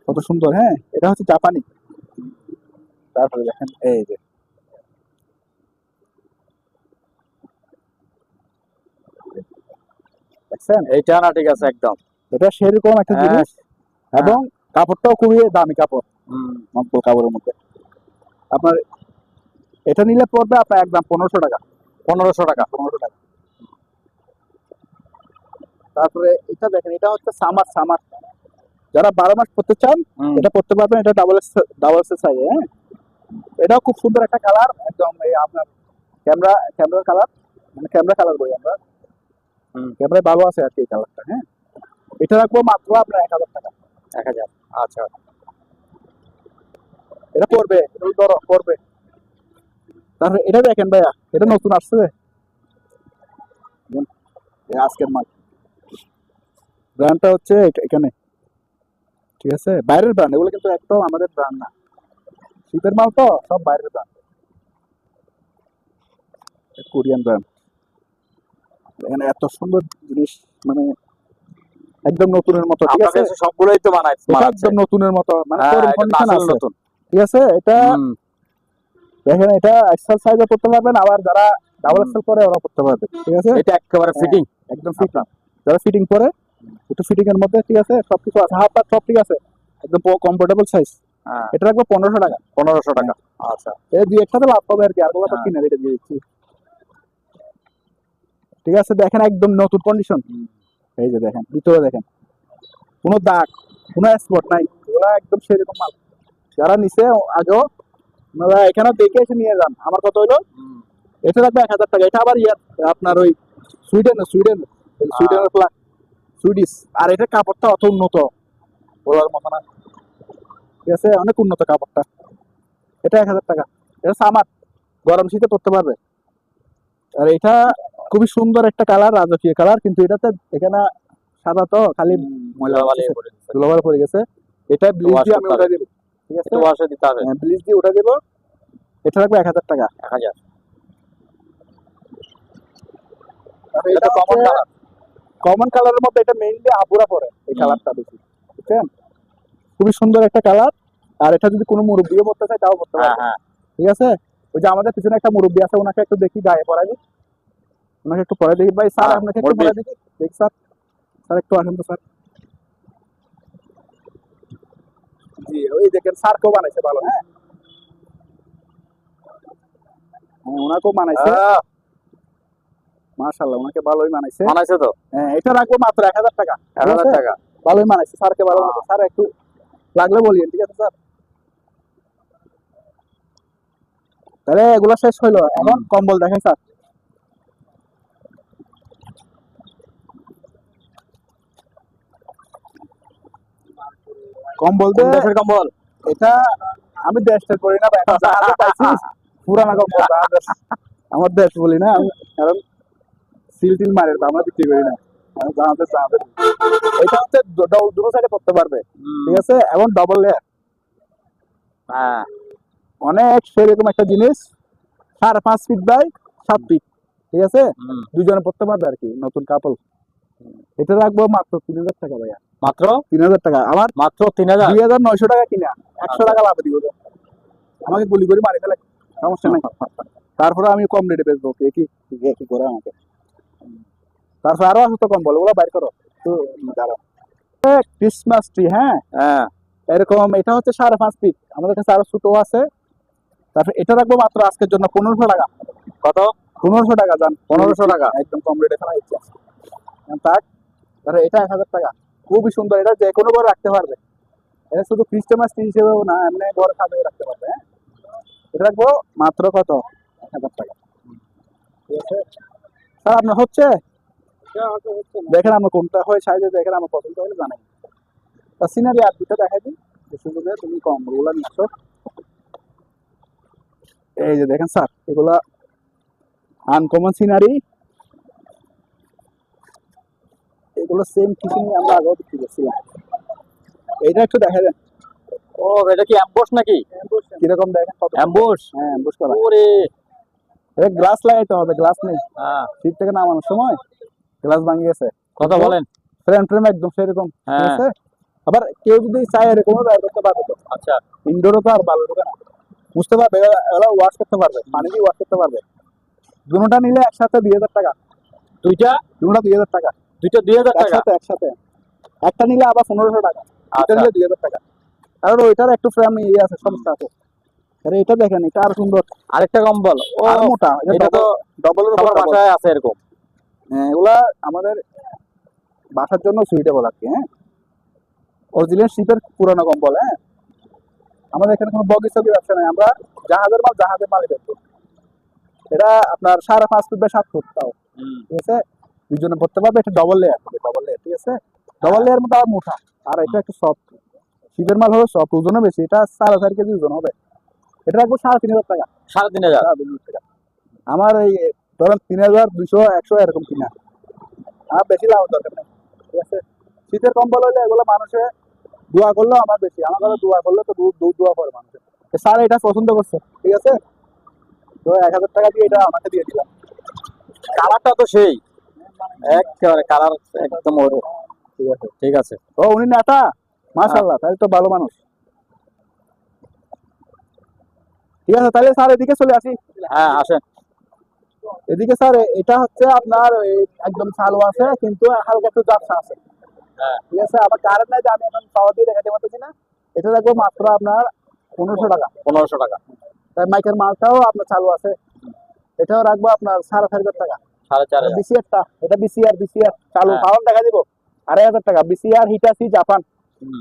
কত সুন্দর। হ্যাঁ, এটা হচ্ছে জাপানি। তারপরে দেখেন এই যে দেখছেন, এইটা না, ঠিক আছে একদম। এটা সেরকম একটা জিনিস, এবং কাপড়টাও খুবই দামি কাপড়, মকবুল কাপড়ের মধ্যে। আপনার এটা নিলে পড়বে আপনার একদম 1500 টাকা। 1500 টাকা। 1500 টাকা। তারপরে এটা দেখেন, এটা হচ্ছে সামার যারা 12 মাস পড়তে চান এটা পড়তে পারবেন, এটা ডাবল এক্সেল সাইজ। হ্যাঁ, এটাও খুব সুন্দর একটা কালার, একদম এই আপনার ক্যামেরার কালার, মানে ক্যামেরা কালার বলি আমরা, ক্যামেরায় ভালো আছে আর কি এই কালারটা। হ্যাঁ, এটা রাখবো মাত্র আপনার 1000 টাকা। 1000। আচ্ছা, এটা পড়বে, এটা ধরো পড়বে। তারপরে এটা দেখেন ভাইয়া, এটা নতুন আসছে, এই আজকের মাল। ব্র্যান্ডটা হচ্ছে এখানে, ঠিক আছে, বাইরের ব্র্যান্ড, এগুলো কিন্তু একদম আমাদের ব্র্যান্ড না, শীতের মাল তো সব বাইরের ব্র্যান্ড, কোরিয়ান ব্র্যান্ড। এখানে এত সুন্দর জিনিস, মানে একদম নতুনের মতো, ঠিক আছে, সবগুলোই তো বানায় এটা একদম নতুনের মতো, মানে কন্ডিশন আছে, নতুন। ঠিক আছে। এটা দেখেন, এটা এক্সেল সাইজে করতে পারবেন, আবার যারা ডাবল এক্সেল করে ওরা করতে পারবে, ঠিক আছে। এটা একেবারে ফিটিং, একদম ফিট, যারা ফিটিং করে একটু ফিটিং এর মধ্যে, ঠিক আছে, সবকিছু আছে, হাফ সব ঠিক আছে, একদম কমফোর্টেবল সাইজ। এটা রাখবো 1500 টাকা। 1500 টাকা। আচ্ছা, এই দুই একটাতে লাভ পাবে আর কি, আর গুলো তো কিনে রেটে দিয়ে দিচ্ছি, ঠিক আছে। দেখেন একদম নতুন কন্ডিশন, এই যে দেখেন ভিতরে দেখেন, কোনো দাগ, কোনো স্পট নাই, ওরা একদম সেরকম মাল। যারা নিচে আগেও ওনারা এখানে দেখে এসে নিয়ে যান। আমার কথা হইলো এটা রাখবে 1000 টাকা। এটা আবার ইয়ার আপনার ওই সুইডেনের প্লাগ, সুইডিশ, আর এটা কাপড়টা অত উন্নত বলার মতো না, ঠিক আছে, অনেক উন্নত কাপড়টা। এটা 1000 টাকা। এটা সামার, গরম শীতে পরতে পারবে। আর এটা খুবই সুন্দর একটা কালার, রাজকীয় কালার, কিন্তু এটাতে এখানে সাদা তো খালি ময়লা ধুলোবালি পড়ে গেছে। এটা ব্লিচ দিয়ে আমি উঠাই দেবো, ঠিক আছে, ওয়াশে দিতে হবে, ব্লিচ দিয়ে উঠাই দেবো। এটা রাখবে 1000 টাকা। 1000। এটা কমন কালারের মধ্যে এটা মেইনলি আবুরা পরে, এই কালারটা বেশি, বুঝছেন, খুবই সুন্দর একটা কালার। আর এটা যদি কোনো মুরব্বিও পড়তে চায় তাও পড়তে পারবে, ঠিক আছে। ওই যে আমাদের পিছনে একটা মুরব্বি আছে, ওনাকে একটু দেখি গায়ে পরাই, ওনাকে একটু পরে দেখি। ভাই স্যার, আপনাকে একটু পরে দেখি, দেখি স্যার, স্যার একটু আসেন তো স্যার। জি, ওই দেখেন স্যারকেও বানাইছে ভালো। হ্যাঁ, ওনাকেও বানাইছে, মাশাআল্লাহ, ওনাকে ভালোই বানাইছে তো। হ্যাঁ, এটা রাখবো মাত্র 1000 টাকা। 1000 টাকা, ভালোই বানাইছে, স্যারকে ভালো মতো। স্যার একটু লাগলে বলিয়েন, ঠিক আছে স্যার। তাহলে এগুলো শেষ হইলো, এখন কম্বল দেখেন স্যার। কম্বল দেশের কম্বল, এটা আমি দেশের করি না ভাই, জাহাজে পাইছি পুরানা কম্বল, আমার দেশ বলি না আমি, কারণ সিল টিল মারে আমরা বিক্রি করি না, জাহাজে। এটা হচ্ছে দুটো সাইডে পড়তে পারবে, ঠিক আছে, এবং ডবল লেয়ার। অনেক সেরকম একটা জিনিস, 5.5 ফিট বাই 7 ফিট, ঠিক আছে, দুজনে পড়তে পারবে আর কি, নতুন কাপল। এটা রাখবো মাত্র 3000 টাকা ভাইয়া, মাত্র 3000 টাকা। আমার মাত্র 3000, 2900 টাকা কিনা, 100 টাকা লাভ দিব, আমাকে গুলি করে মারি ফেলে, সমস্যা নাই। তারপরে আমি কম রেটে বেচবো, কি করে আমাকে। তারপর আরো আছে তো কম্বল, ওগুলো বাইর করো তো, দাঁড়াও। ক্রিসমাস ট্রি, হ্যাঁ, এরকম, এটা হচ্ছে 5.5 ফিট, আমাদের কাছে আরো ছোট আছে। তারপর এটা রাখবো মাত্র আজকের জন্য 1500 টাকা। কত? 1500 টাকা, জান, 1500 টাকা, একদম কম রেটে ফেলা হচ্ছে। তারপরে এটা 1000 টাকা, খুবই সুন্দর, এটা যে কোনো ঘরে রাখতে পারবে। এটা শুধু ক্রিসমাস ট্রি হিসেবেও না, এমনি ঘরে সাজিয়ে রাখতে পারবে। হ্যাঁ, এটা রাখবো মাত্র কত? 1000 টাকা, ঠিক আছে স্যার। আপনার হচ্ছে, দেখেন আমরা কোনটা হয় সাইজে, দেখেন আমার পছন্দ হলে জানাই। তা সিনারি আর দুটো দেখাই দিই, সুযোগে তুমি কম ওগুলা নিচ্ছ। এই যে দেখেন স্যার, এগুলা আনকমন সিনারি, এগুলো সেম কিছু নিয়ে আমরা আগেও বিক্রি করছিলাম। এইটা একটু দেখা দেন। ও, এটা কি অ্যাম্বুশ নাকি? কিরকম দেখেন, কত অ্যাম্বুশ? হ্যাঁ, অ্যাম্বুশ করা। ওরে, এটা গ্লাস লাগাইতে হবে, গ্লাস নেই, শীত থেকে নামানোর সময় গ্লাস ভাঙে গেছে। কত বলেন? ফ্রেম একদম সেরকম, ঠিক আছে। আবার কেউ যদি চায় এরকম ব্যবহার করতে পারবে তো। আচ্ছা, ইনডোরও তো আর ভালো ঢোকে না, বুঝতে পারবে, এরা ওয়াশ করতে পারবে, পানি দিয়ে ওয়াশ করতে পারবে। দুটোটা নিলে একসাথে 2000 টাকা। দুটোটা 2000 টাকা, দুইটা 2000 টাকা একসাথে। একটা নিলে আবার 1500 টাকা, এটা নিলে 2000 টাকা। কারণ ওইটার একটু ফ্রেম ইয়ে আছে, সমস্যা আছে। এটা দেখেন, এটা আর সুন্দর, আরেকটা কম্বল, আর মোটা, এটা তো ডবলের সবার বাসায় আছে এরকম। হ্যাঁ, এগুলা আমাদের বাসার জন্য সুইটেবল আর কি। হ্যাঁ, অরিজিনাল শিপের পুরোনো কম্বল। হ্যাঁ, আমাদের এখানে কোনো বগি সগি ব্যবসা নাই, আমরা জাহাজের মাল বেচবো। এটা আপনার 5.5 ফুট বা 7 ফুট, তাও ঠিক আছে, দুজনে পড়তে পারবে। এটা ডবল লেয়ার হবে, ডবল লেয়ার, ঠিক আছে। ডবল লেয়ার মধ্যে আবার মোটা, আর এটা একটু সফট। শিপের মাল হবে সফট, ওজনও বেশি, এটা 4.5 কেজি ওজন হবে। এটা রাখবো 3,500 টাকা। 3,500। 3,500 টাকা। আমার এই ধরেন 3,200 100 এরকম কিনা, আমার বেশি লাভ দরকার নেই, ঠিক আছে। শীতের কম্বল হলে এগুলো মানুষে দোয়া করলেও আমার বেশি, আমার কাছে দোয়া করলে তো দোয়া করে মানুষের। স্যার এটা পছন্দ করছে, ঠিক আছে, তো 1,000 টাকা দিয়ে এটা আমাকে দিয়ে দিলাম। কালারটা তো সেই একেবারে কালার একদম ওরকম। ঠিক আছে, ঠিক আছে। ও উনি নেতা, মাশাআল্লাহ, তাহলে তো ভালো মানুষ। ঠিক আছে, তাহলে স্যার এদিকে চলে আসি। হ্যাঁ আসেন। এদিকে স্যার এটা হচ্ছে আপনার একদম চালু আছে, কিন্তু হালকা একটু ঝাপসা আছে। হ্যাঁ। ঠিক আছে, আবার কারেন্ট নাই যে আমি এখন পাওয়ার দিয়ে দেখাতে পারতেছি না। এটা রাখবো মাত্র আপনার 1,500 টাকা। 1,500 টাকা। তাই মাইকের মালটাও আপনার চালু আছে, এটাও রাখবো আপনার 4,500 টাকা। 4,500। বিসিআরটা, এটা বিসিআর চালু, হ্যাঁ। পাওয়ার দেখা দিব 2,500 টাকা। বিসিআর হিটাসি জাপান,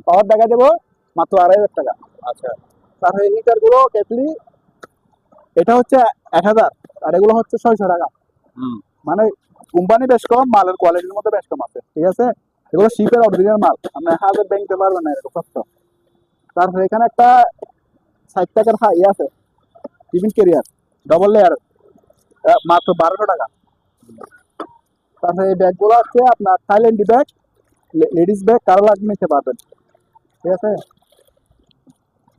পাওয়ার দেখা দেবো মাত্র 2,500 টাকা। আচ্ছা। তারপরে হিটার গুলো কেটলি, এটা হচ্ছে 1,000, আর এগুলো হচ্ছে 600 টাকা। মানে কোম্পানি বেশ কম, মালের কোয়ালিটির মধ্যে বেশ কম আছে, ঠিক আছে। এগুলো শিপের অরিজিনাল মাল, আপনি হাতে ব্যাংকতে পারবেন না এরকম কষ্ট। তারপরে এখানে একটা 60 টাকার ইয়ে আছে, টিফিন ক্যারিয়ার ডবল লেয়ার, মাত্র 1,200 টাকা। তারপরে এই ব্যাগগুলো হচ্ছে আপনার থাইল্যান্ডি ব্যাগ, লেডিস ব্যাগ, কারো লাগবে নিতে পারবেন, ঠিক আছে।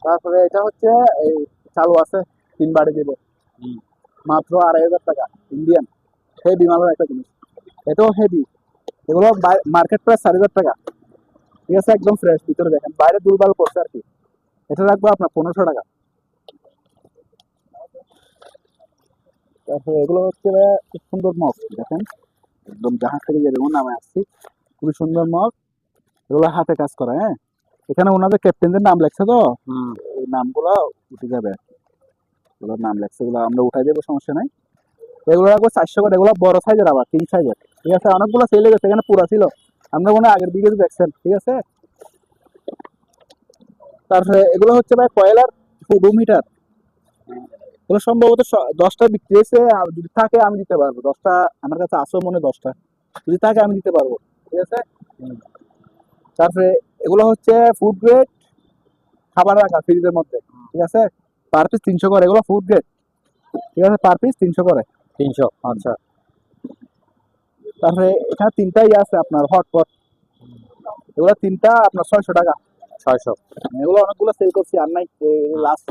তারপরে এটা হচ্ছে এই চালু আছে 3 বাড়ি দিব, মাত্র 2,500 টাকা। ইন্ডিয়ান হেভি মালের একটা জিনিস, এটাও হেভি। এগুলো মার্কেট প্রাইস 4,000 টাকা, ঠিক আছে, একদম ফ্রেশ, ভিতরে দেখেন, বাইরে দুলবাল করছে আর কি। এটা রাখবো আপনার 1,500 টাকা। তারপরে এগুলো হচ্ছে ভাইয়া খুব সুন্দর মগ, দেখেন, একদম জাহাজ থেকে যেরকম নামে আসছি, খুবই সুন্দর মগ। এগুলো হাতে কাজ করা। হ্যাঁ, এখানে ওনাদের ক্যাপ্টেনদের নাম লেখছে, তো এই নামগুলো উঠে যাবে, এগুলোর নাম লেখছে, এগুলো আমরা উঠাই দেবো, সমস্যা নাই। এগুলো রাখবো 400 করে। এগুলো বড় সাইজের, আবার 3 সাইজের, ঠিক আছে। অনেকগুলো সেলে গেছে, এখানে পুরা ছিল, আমরা কোনো আগের দিকে দেখছেন, ঠিক আছে। তারপরে এগুলো হচ্ছে ভাই কয়লার রুম হিটার, এগুলো সম্ভবত 10টা বিক্রি হয়েছে, আর যদি থাকে আমি দিতে পারবো 10টা, আমার কাছে আসো মনে 10টা, যদি থাকে আমি দিতে পারবো, ঠিক আছে। তারপরে এগুলো হচ্ছে ফুড গ্রেড, খাবার রাখা ফ্রিজের মধ্যে, ঠিক আছে, পার পিস 300 করে। এগুলো ফুড গ্রেড, ঠিক আছে, পার পিস 300 করে। 300। আচ্ছা। তারপরে এখানে 3টাই আছে আপনার হটপট, এগুলো 3টা আপনার 600 টাকা। 600। এগুলো অনেকগুলো সেল করছি, আর নাই লাস্ট।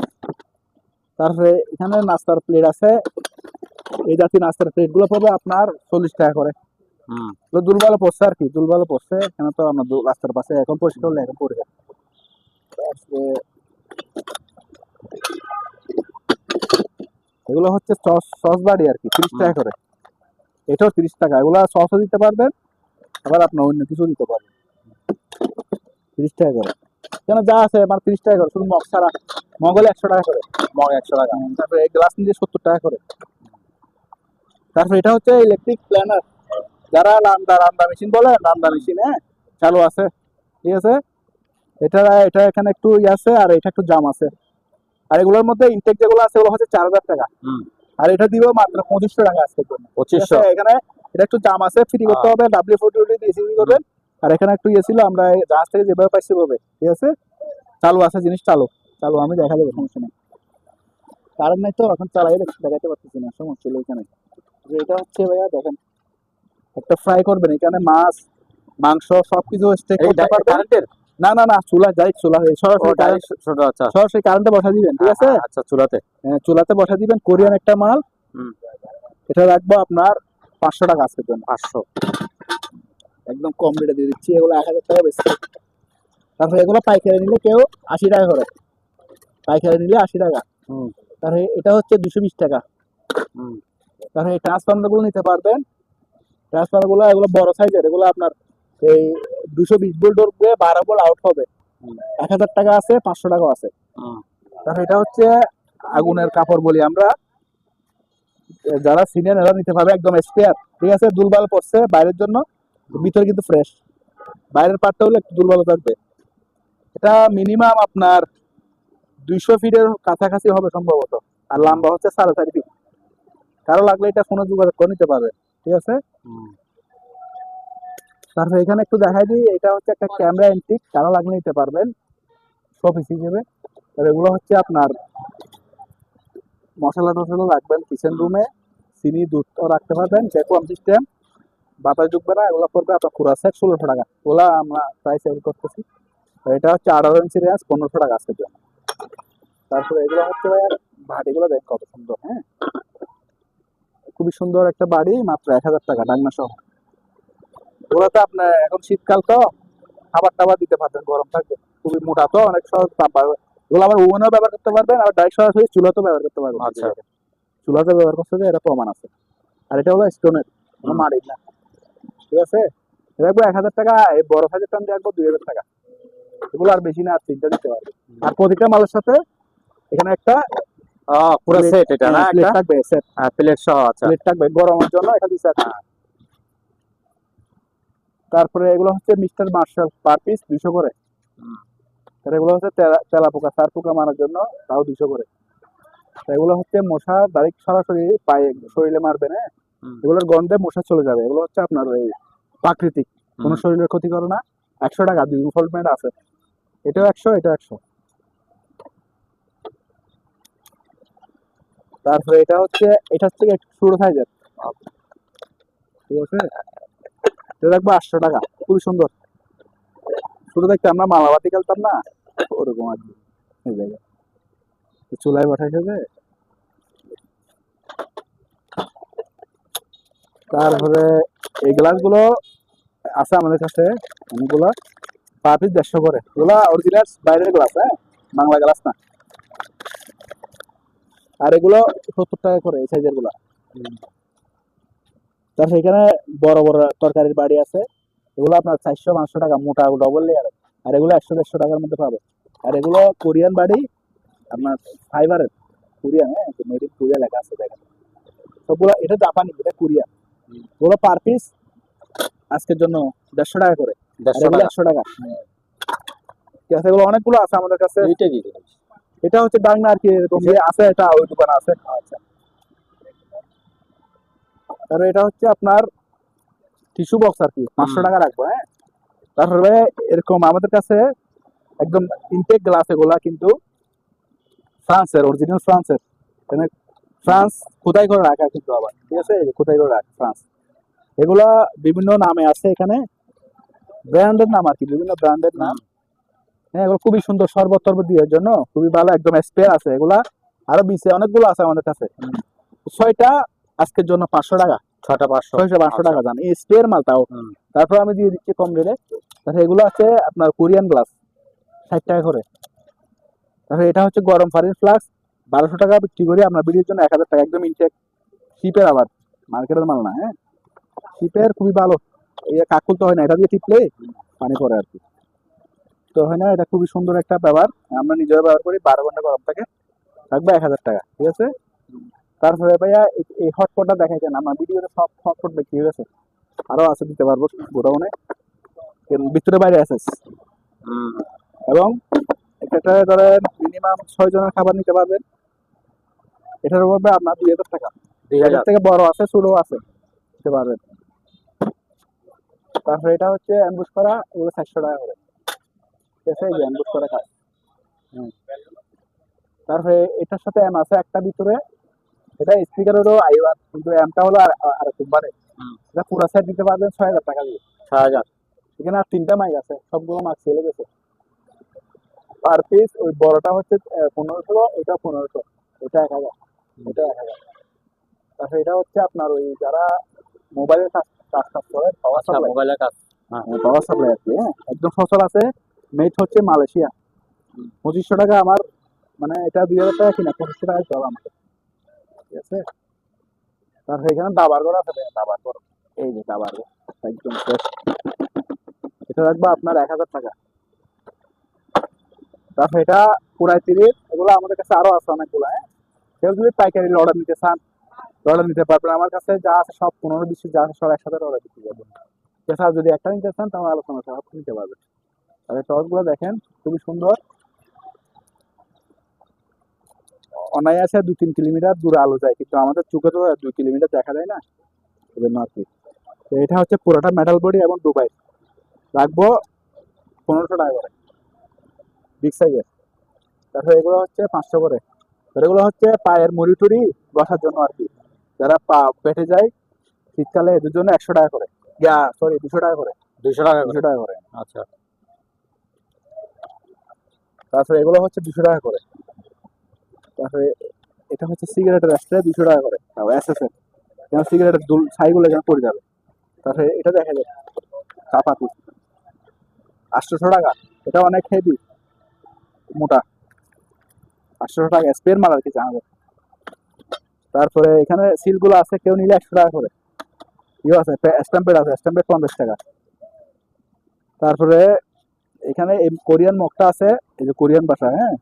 তারপরে এখানে নাস্তার প্লেট আছে, এই জাতীয় নাস্তার প্লেট গুলো পড়বে আপনার 40 টাকা করে। দুলবালো পড়ছে আর কি, দুলবালো পড়ছে এখানে, তো আপনার রাস্তার পাশে এখন পরিষ্কার করলে এখন পড়ে যাবে। এগুলো হচ্ছে সস বাড়ি আর কি, 30 টাকা করে। এটাও 30 টাকা। এগুলো সসও দিতে পারবেন, আবার আপনার অন্য কিছু দিতে পারবেন, 30 টাকা করে। কেন যা আছে আমার 30 টাকা করে, শুধু মগ ছাড়া। মগ হলে 100 টাকা করে, মগ 100 টাকা। তারপরে এই গ্লাস নিয়ে 70 টাকা করে। তারপরে এটা হচ্ছে ইলেকট্রিক প্ল্যানার, যারা রান্না মেশিন বলে, রান্না মেশিন, হ্যাঁ, চালু আছে, ঠিক আছে। এটা এখানে একটু ইয়ে আছে, আর এটা একটু জাম আছে। আর এগুলোর মধ্যে ইনটেক যেগুলো আছে ওগুলো হচ্ছে 4,000 টাকা, আর এটা দিব মাত্র 2,500 টাকা আজকের জন্য। 2,500। এখানে এটা একটু জাম আছে, ফ্রি করতে হবে, W40 দিয়ে সিভি করবেন। আর এখানে একটু ইয়ে ছিল, আমরা এই জাহাজ থেকে যেভাবে পাইছি ভাবে, ঠিক আছে, চালু আছে, জিনিস চালু চালু, আমি দেখা দেবো, সমস্যা নেই। কারণ নাই তো এখন চালাই দেখাতে পারতেছি না, সমস্যা হলো এখানে। এটা হচ্ছে ভাইয়া দেখেন, একটা ফ্রাই করবেন, এখানে মাছ মাংস সবকিছু স্টেক করতে পারবেন। কারেন্টের? না না না, চুলা, ডাইরেক্ট চুলা, সরাসরি আচ্ছা। সরাসরি কারেন্টে বসা দিবেন, ঠিক আছে। আচ্ছা, চুলাতে? চুলাতে বসা দিবেন, কোরিয়ান একটা মাল। এটা রাখবো আপনার 500 টাকা আজকের জন্য। 500। একদম কম রেটে দিয়ে দিচ্ছি, এগুলো 1,000 টাকা বেশি। তারপরে এগুলো পাইকারি নিলে কেউ 80 টাকা করে, পাইকারি নিলে 80 টাকা। তারপরে এটা হচ্ছে 220 টাকা। তারপরে এই ট্রান্সফর্মার গুলো নিতে পারবেন, ট্রান্সফর্মার গুলো এগুলো বড় সাইজের, এগুলো আপনার এই 220 ভোল্ট দিয়ে 12 ভোল্ট আউট হবে। 1,000 টাকা আছে, 500 টাকাও আছে। তারপরে এটা হচ্ছে আগুনের কাপড় বলি আমরা, যারা সিনিয়র এরা নিতে পারবে, একদম স্পেয়ার, ঠিক আছে। দুলবাল পড়ছে বাইরের জন্য, ভিতরে কিন্তু ফ্রেশ, বাইরের পার্টটা হলে একটু দুলবাল থাকবে। এটা মিনিমাম আপনার 200 ফিটের কাছাকাছি হবে সম্ভবত, আর লম্বা হচ্ছে 4.5 ফিট। কারো লাগলে এটা ফোনে যোগাযোগ করে নিতে পারবে, ঠিক আছে। তারপর এখানে একটু দেখাই দিই, এটা হচ্ছে একটা ক্যামেরা এন্টিক, কারো লাগলে নিতে পারবেন শোপিস হিসেবে। আর এগুলো হচ্ছে আপনার মশলা টশলা রাখবেন কিচেন রুমে, চিনি দুধও রাখতে পারবেন, ভ্যাকুয়াম সিস্টেম, বাতাস ঢুকবে না। এগুলো পড়বে আপনার পুরো সেট 1600 টাকা, ওগুলা আমরা প্রাইস সেল করতেছি। তো এটা হচ্ছে 18 ইঞ্চি রেঞ্জ, 1500 টাকা আজকের জন্য। তারপরে এগুলো হচ্ছে ভাটিগুলো দেখ কত সুন্দর, হ্যাঁ খুবই সুন্দর একটা বাড়ি, মাত্র 1000 টাকা ডাকনা সহ। ওগুলোতে আপনার এখন শীতকাল তো খাবার টাবার দিতে পারবেন, গরম থাকবে, খুবই মোটা তো অনেক সহজ তাপ পাবে। এগুলো আবার ওভেনও ব্যবহার করতে পারবেন, আর ডাইরেক্ট সরাসরি চুলাতেও ব্যবহার করতে পারবেন। আচ্ছা। চুলাতে ব্যবহার করতে যে এটা প্রমাণ আছে। আর এটা হলো স্টোনের, কোনো মাটির না, ঠিক আছে। রাখবো 1000 টাকা, এই বড় সাইজের টান রাখবো 2000 টাকা। এগুলো আর বেশি না, আর 3টা দিতে পারবে। আর প্রতিটা মালের সাথে এখানে একটা পুরো সেট এটা না, প্লেট একটা থাকবে, সেট প্লেট সহ। আচ্ছা। প্লেট থাকবে গরমের জন্য, এটা দিচ্ছে। তারপরে এগুলো হচ্ছে মিস্টার মার্শাল, পার পিস 200 করে। আর এগুলো হচ্ছে তেলা পোকা, সার পোকা মারার জন্য, তাও 200 করে। এগুলো হচ্ছে মশা ডাইরেক্ট সরাসরি পায়ে শরীরে মারবে না, এগুলোর গন্ধে মশা চলে যাবে। এগুলো হচ্ছে আপনার ওই প্রাকৃতিক, কোনো শরীরের ক্ষতি করে না। 100 টাকা, 2 ইনস্টলমেন্ট আছে, এটাও 100, এটাও 100। তারপরে এটা হচ্ছে একটু ছোট সাইজের, ঠিক আছে। এটা রাখবো 800 টাকা, খুবই সুন্দর। ছোট দেখতে আমরা মালাবাতি খেলতাম না, ওরকম আর কি। এই জায়গায় চুলায় বসাইছে যে। তারপরে এই গ্লাস গুলো আছে আমাদের কাছে অনেকগুলো, পার পিস 150 করে। এগুলো অরিজিনাল বাইরের গ্লাস, হ্যাঁ, বাংলা গ্লাস না। আর এগুলো 70 টাকা করে, এই সাইজের গুলা। তার সেখানে বড় বড় তরকারির বাড়ি আছে, এগুলো আপনার 400-500 টাকা, মোটা ডবল লেয়ার। আর এগুলো 100-150 টাকার মধ্যে পাবে। আর এগুলো কোরিয়ান বাড়ি, আপনার ফাইবারের, কোরিয়ান, হ্যাঁ, মেড ইন কোরিয়া লেখা আছে দেখেন সবগুলো। এটা জাপানি, এটা কোরিয়ান। এগুলো পার পিস আজকের জন্য 150 টাকা করে, আর এগুলো 100 টাকা, ঠিক আছে। এগুলো অনেকগুলো আছে আমাদের কাছে। এটা হচ্ছে ডাংনা আর কি, এরকম আছে, এটা ওই দোকানে আছে। আচ্ছা। তারপরে এটা হচ্ছে আপনার টিস্যু বক্স আর কি, 500 টাকা রাখবো, হ্যাঁ। তারপরে এরকম আমাদের কাছে একদম ইনটেক গ্লাস, এগুলা কিন্তু ফ্রান্সের, অরিজিনাল ফ্রান্সের, মানে ফ্রান্স খোদাই করে রাখা কিন্তু আবার, ঠিক আছে, খোদাই করে রাখা ফ্রান্স। এগুলা বিভিন্ন নামে আছে এখানে, ব্র্যান্ডের নাম আর কি, বিভিন্ন ব্র্যান্ডের নাম। হ্যাঁ, এগুলো খুবই সুন্দর, শরবত টরবত দেওয়ার জন্য খুবই ভালো, একদম স্পেয়ার আছে এগুলা। আরো বিছে অনেকগুলো আছে আমাদের কাছে। 6টা আজকের জন্য 500 টাকা, 6টা 500 টাকা জান, এই স্পেয়ার মাল তাও। তারপর আমি দিয়ে দিচ্ছি কম রেটে। তারপরে এগুলো আছে আপনার কোরিয়ান গ্লাস, 60 টাকা করে। তারপরে এটা হচ্ছে গরম পানির ফ্লাক্স, 1200 টাকা বিক্রি করি, আপনার বিড়ির জন্য 1000 টাকা, একদম ইনটেক, শিপের, আবার মার্কেটের মাল না, হ্যাঁ, শিপের, খুবই ভালো। এই কাকুল তো হয় না, এটা দিয়ে টিপলে পানি পড়ে আর কি, তো হয় না। এটা খুবই সুন্দর একটা ব্যবহার, আমরা নিজেরা ব্যবহার করি, 12 ঘন্টা গরম থাকে। থাকবে 1000 টাকা, ঠিক আছে। তারপরে ভাইয়া এই হটপটটা দেখাইছেন, আমার ভিডিওতে সব হটপট বিক্রি হয়ে গেছে, আরো আছে, দিতে পারবো গোডাউনে, ভিতরে বাইরে আছে। এবং একটা ধরেন মিনিমাম 6 জনের খাবার নিতে পারবেন। এটার উপরে আপনার 2000 টাকা, 2000 থেকে বড় আছে, ছোট আছে, নিতে পারবেন। তারপরে এটা হচ্ছে অ্যাম্বুশ করা, এগুলো 400 টাকা করে, ঠিক আছে, এই যে অ্যাম্বুশ করা কাজ। তারপরে এটার সাথে এম আছে একটা ভিতরে, এটা স্পিকারেরও আইওয়ার, কিন্তু এমটা হলো আর কোম্পানি। এটা পুরো সেট দিতে পারবেন 6000 টাকা দিয়ে, 6000। এখানে আর 3টা মাইক আছে, সবগুলো মাইক সেলে গেছে। পার পিস ওই বড়টা হচ্ছে 1500, এটা 1500, এটা 1000, এটা 1000। তারপরে এটা হচ্ছে আপনার ওই যারা মোবাইলের কাজ করে, পাওয়ার সাপ্লাই, মোবাইলের কাজ, হ্যাঁ, পাওয়ার সাপ্লাই আর কি, হ্যাঁ, একদম সচল আছে। মেট হচ্ছে মালয়েশিয়া, 2500 টাকা আমার, মানে এটা 2000 টাকা কিনা, 2500 টাকা চল আমাকে, ঠিক আছে। তারপরে এখানে দাবার ঘর আছে, দাবার ঘর, এই যে দাবার ঘর, একদম ফ্রেশ। এটা রাখবো আপনার 1000 টাকা। তারপরে এটা পুরাই 30, এগুলো আমাদের কাছে আরো আছে অনেকগুলো, হ্যাঁ। কেউ যদি পাইকারি অর্ডার নিতে চান, অর্ডার নিতে পারবেন। আমার কাছে যা আছে সব 15-20 যা আছে সব একসাথে অর্ডার দিতে পারবেন। এছাড়া যদি একটা নিতে চান, তাহলে আলোচনা সহ নিতে পারবেন, তাহলে টর্চ গুলো দেখেন খুবই সুন্দর, অনায়াসে 2-3 কিলোমিটার দূরে আলো যায়, কিন্তু আমাদের চোখে তো 2 কিলোমিটার দেখা যায় না, এই জন্য আর কি। তো এটা হচ্ছে পুরোটা মেটাল বডি এবং দুবাই, রাখবো 1500 টাকা করে বিগ সাইজের। তারপরে এগুলো হচ্ছে 500 করে। আর এগুলো হচ্ছে পায়ের মুড়ি টুড়ি বসার জন্য আর কি, যারা পা পেটে যায় শীতকালে এদের জন্য 100 টাকা করে, সরি 200 টাকা করে, 200 টাকা করে। 200 টাকা করে। আচ্ছা তারপরে এগুলো হচ্ছে 200 টাকা করে। তারপরে এটা হচ্ছে সিগারেটের স্প্রে, 200 টাকা করে, এসএসএর, যেন সিগারেটের দুল ছাইগুলো যেন পড়ে যাবে। তারপরে এটা দেখা যায় চাপাতি, 800 টাকা, এটা অনেক হেভি মোটা, 800 টাকা স্প্রের মাল আর কি জানা যায়। তারপরে এখানে সিলগুলো আছে, কেউ নিলে 100 টাকা করে, ইয়ে আছে স্ট্যাম্পেড আছে, স্ট্যাম্পেড 50 টাকা। তারপরে এখানে এই কোরিয়ান মগটা আছে, এই যে কোরিয়ান ভাষা, হ্যাঁ,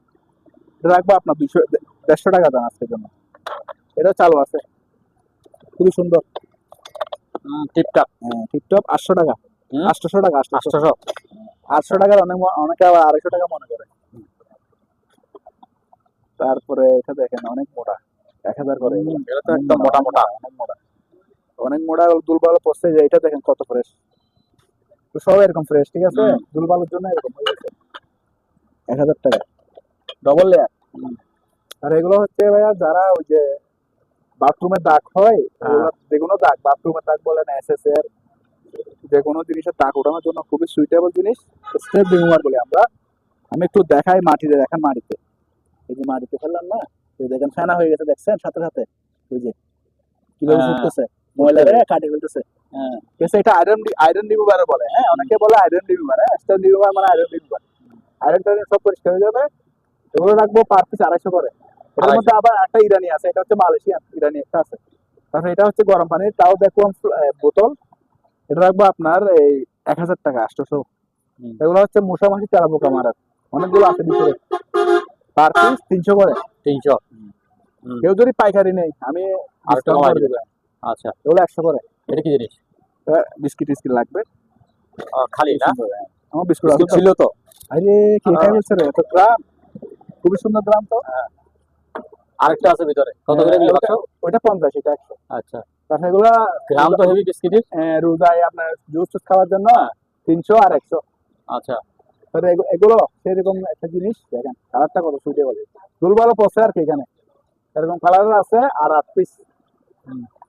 এটা রাখবো আপনার 150 টাকা দাম আজকের জন্য, এটা চালু আছে, খুবই সুন্দর, টিপটপ। হ্যাঁ টিপটপ। 800 টাকা, হুম? 800 টাকা, 800। 800 টাকার অনেকে আবার 250 টাকা মনে করে। তারপরে এটা দেখেন অনেক মোটা, 1000 করে, এটা তো একদম মোটা মোটা। অনেক মোটা, অনেক মোটা দুলবালো পড়ছে, যে এটা দেখেন কত ফ্রেশ, তো সব এরকম ফ্রেশ, ঠিক আছে, হুম। দুলবালোর জন্য এরকম হয়ে গেছে। 1000 টাকা ডবল লেয়ার। আর এগুলো হচ্ছে ভাইয়া যারা ওই যে বাথরুমের দাগ হয়, ওগুলো যে কোনো দাগ, বাথরুমের দাগ বলেন, এসএস এর যে কোনো জিনিসের দাগ ওঠানোর জন্য খুবই সুইটেবল জিনিস, স্টেপ রিমুভার বলি আমরা। আমি একটু দেখাই মাটিতে, দেখেন মাটিতে, এই যে মাটিতে ফেললাম না, এই দেখেন ফেনা হয়ে গেছে, দেখছেন সাথে সাথে, ওই যে কিভাবে হ্যাঁ। ছুটতেছে, ময়লারে কাটে ফেলতেছে। হ্যাঁ ঠিক আছে, এটা আয়রন রিমুভার বলে, হ্যাঁ, অনেকে বলে আয়রন রিমুভার, হ্যাঁ, স্টেপ রিমুভার মানে আয়রন রিমুভার, আয়রন টায়রন সব পরিষ্কার হয়ে যাবে। এগুলো রাখবো পার পিস 250 করে। এটার 250 মধ্যে আবার একটা ইরানি আছে, এটা হচ্ছে মালয়েশিয়ান, ইরানি একটা আছে। তারপরে এটা হচ্ছে গরম পানির তাও ভ্যাকুয়াম বোতল, এটা রাখবো আপনার এই 1000 টাকা, 800। হুম। এগুলো হচ্ছে মশামাছি তেলা পোকা মারার, অনেকগুলো আছে ভিতরে, পার পিস 300 করে। 300। কেউ যদি পাইকারি নেই আমি আর একটু discount কমাই করে দিবেন। দিলাম, আচ্ছা এগুলো 100 করে। এটা কি জিনিস? বিস্কিট টিস্কিট লাগবে, খালি না? সুন্দর, হ্যাঁ। আমার বিস্কুট আছে বিস্কুট তো। ছিল তো। আরে কে খাই বলছে রে, এত গ্রাম, খুবই সুন্দর গ্রাম তো। আরেকটা আছে ভিতরে, কত করে দিলে বাক্স? ওইটা 50, এটা 100। আচ্ছা তারপরে এগুলা গ্রাম তো হেভি বিস্কিটের। রোজায় আপনার জুস টুস খাওয়ার জন্য 300 আর 100। আচ্ছা তাহলে এগুলো সেরকম একটা জিনিস, দেখেন কালারটা কত সুইটেবল, দুলবালো পড়ছে আর কি এখানে, এরকম কালার আছে। আর 8 পিস,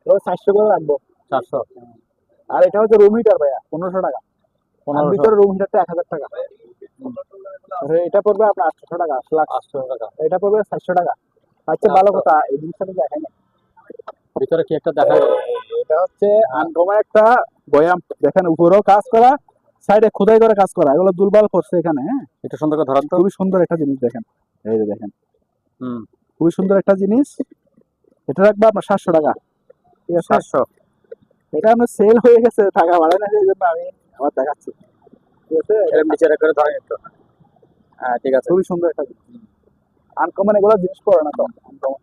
এগুলো 400 করে রাখবো। 400। আর এটা হচ্ছে রুম হিটার ভাইয়া, 1500 টাকা। 1500 ভিতরে রুম হিটারটা 1000 টাকা। তারপরে এটা পড়বে আপনার 800 টাকা, 800 টাকা। এটা পড়বে 400 টাকা। আচ্ছা ভালো কথা, এই জিনিসটা তো দেখাই না, ভিতরে কি একটা দেখা গেল? এটা হচ্ছে আনকমন একটা বয়াম, দেখেন উপরেও কাজ করা, সাইডে খোদাই করে কাজ করা, এগুলো দুলবাল করছে এখানে, হ্যাঁ, একটু সুন্দর করে ধরান তো। খুবই সুন্দর একটা জিনিস, দেখেন এই যে দেখেন, হুম। খুবই সুন্দর একটা জিনিস। এটা রাখবো আপনার 700 টাকা, ঠিক আছে। 700। এটা আপনার সেল হয়ে গেছে, টাকা বাড়ায় না, সেই জন্য আমি আবার দেখাচ্ছি, ঠিক আছে। এরকম নিচে করে ধরেন একটু। হ্যাঁ ঠিক আছে। খুবই সুন্দর একটা জিনিস, আনকমন এগুলো জিনিস পড়ে না তো, আনকমন।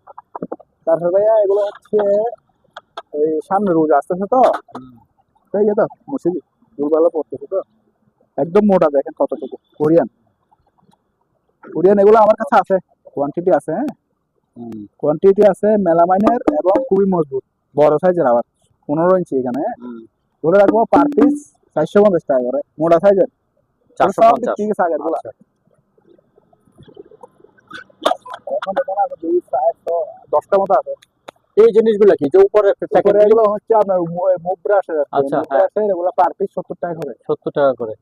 তারপরে ভাইয়া এগুলো হচ্ছে ওই সামনে রোজ আসতেছে তো, তাই তো মসজিদ দুর্বল পড়তেছে তো, একদম মোটা, দেখেন কতটুকু কোরিয়ান, কোরিয়ান এগুলো আমার কাছে আছে, কোয়ান্টিটি আছে, হ্যাঁ, কোয়ান্টিটি আছে মেলামাইনের, এবং খুবই মজবুত, বড় সাইজের, আবার 15 ইঞ্চি এখানে, হ্যাঁ। ওগুলো রাখবো পার পিস 450 টাকা করে, মোটা সাইজের, 450। ঠিক আছে আগের গুলা। এখন এখানে আছে 210টা মতো আছে। এই জিনিসগুলো কি যে উপরে প্যাকেট এগুলো হচ্ছে আপনার মুভ ব্রাশের, আচ্ছা, মুভ ব্রাশের, এগুলো পার পিস 70 টাকা করে। 70 টাকা করে।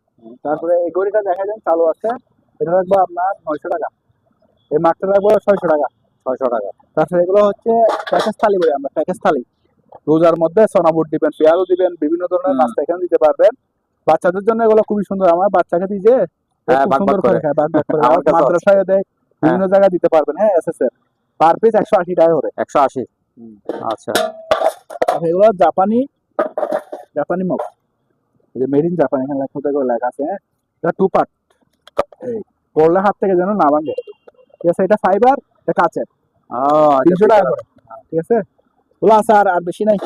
তারপরে এই ঘড়িটা দেখা যায় চালু আছে, এটা রাখবো আপনার 900 টাকা। এই মাছটা রাখবো 600 টাকা। 600 টাকা। তারপরে এগুলো হচ্ছে প্যাকেজ থালি বলি আমরা, প্যাকেজ থালি, রোজার মধ্যে সোনাবুট দিবেন, পেঁয়াজও দিবেন, বিভিন্ন ধরনের নাস্তা এখানে দিতে পারবেন। বাচ্চাদের জন্য এগুলো খুবই সুন্দর, আমার বাচ্চাকে দিয়ে হ্যাঁ, খুব ভাগ সুন্দর ভাগ করে করে। খায়, ভাগ ভাগ করে, আমার কাছেও আছে। মাদ্রাসায় দেয়, বিভিন্ন জায়গায় দিতে পারবেন, হ্যাঁ, এসএস এর পার পিস 180 টাকা করে। 180। আচ্ছা আর এগুলো জাপানি, জাপানি মগ, এই যে মেড ইন জাপান, এখানে লেখা আছে, হ্যাঁ, এটা 2 পার্ট, এই পড়লে হাত থেকে যেন না ভাঙে, ঠিক আছে। এটা ফাইবার, এটা কাচের, 300 টাকা করে, ঠিক আছে। ওগুলো আছে, আর বেশি নাই,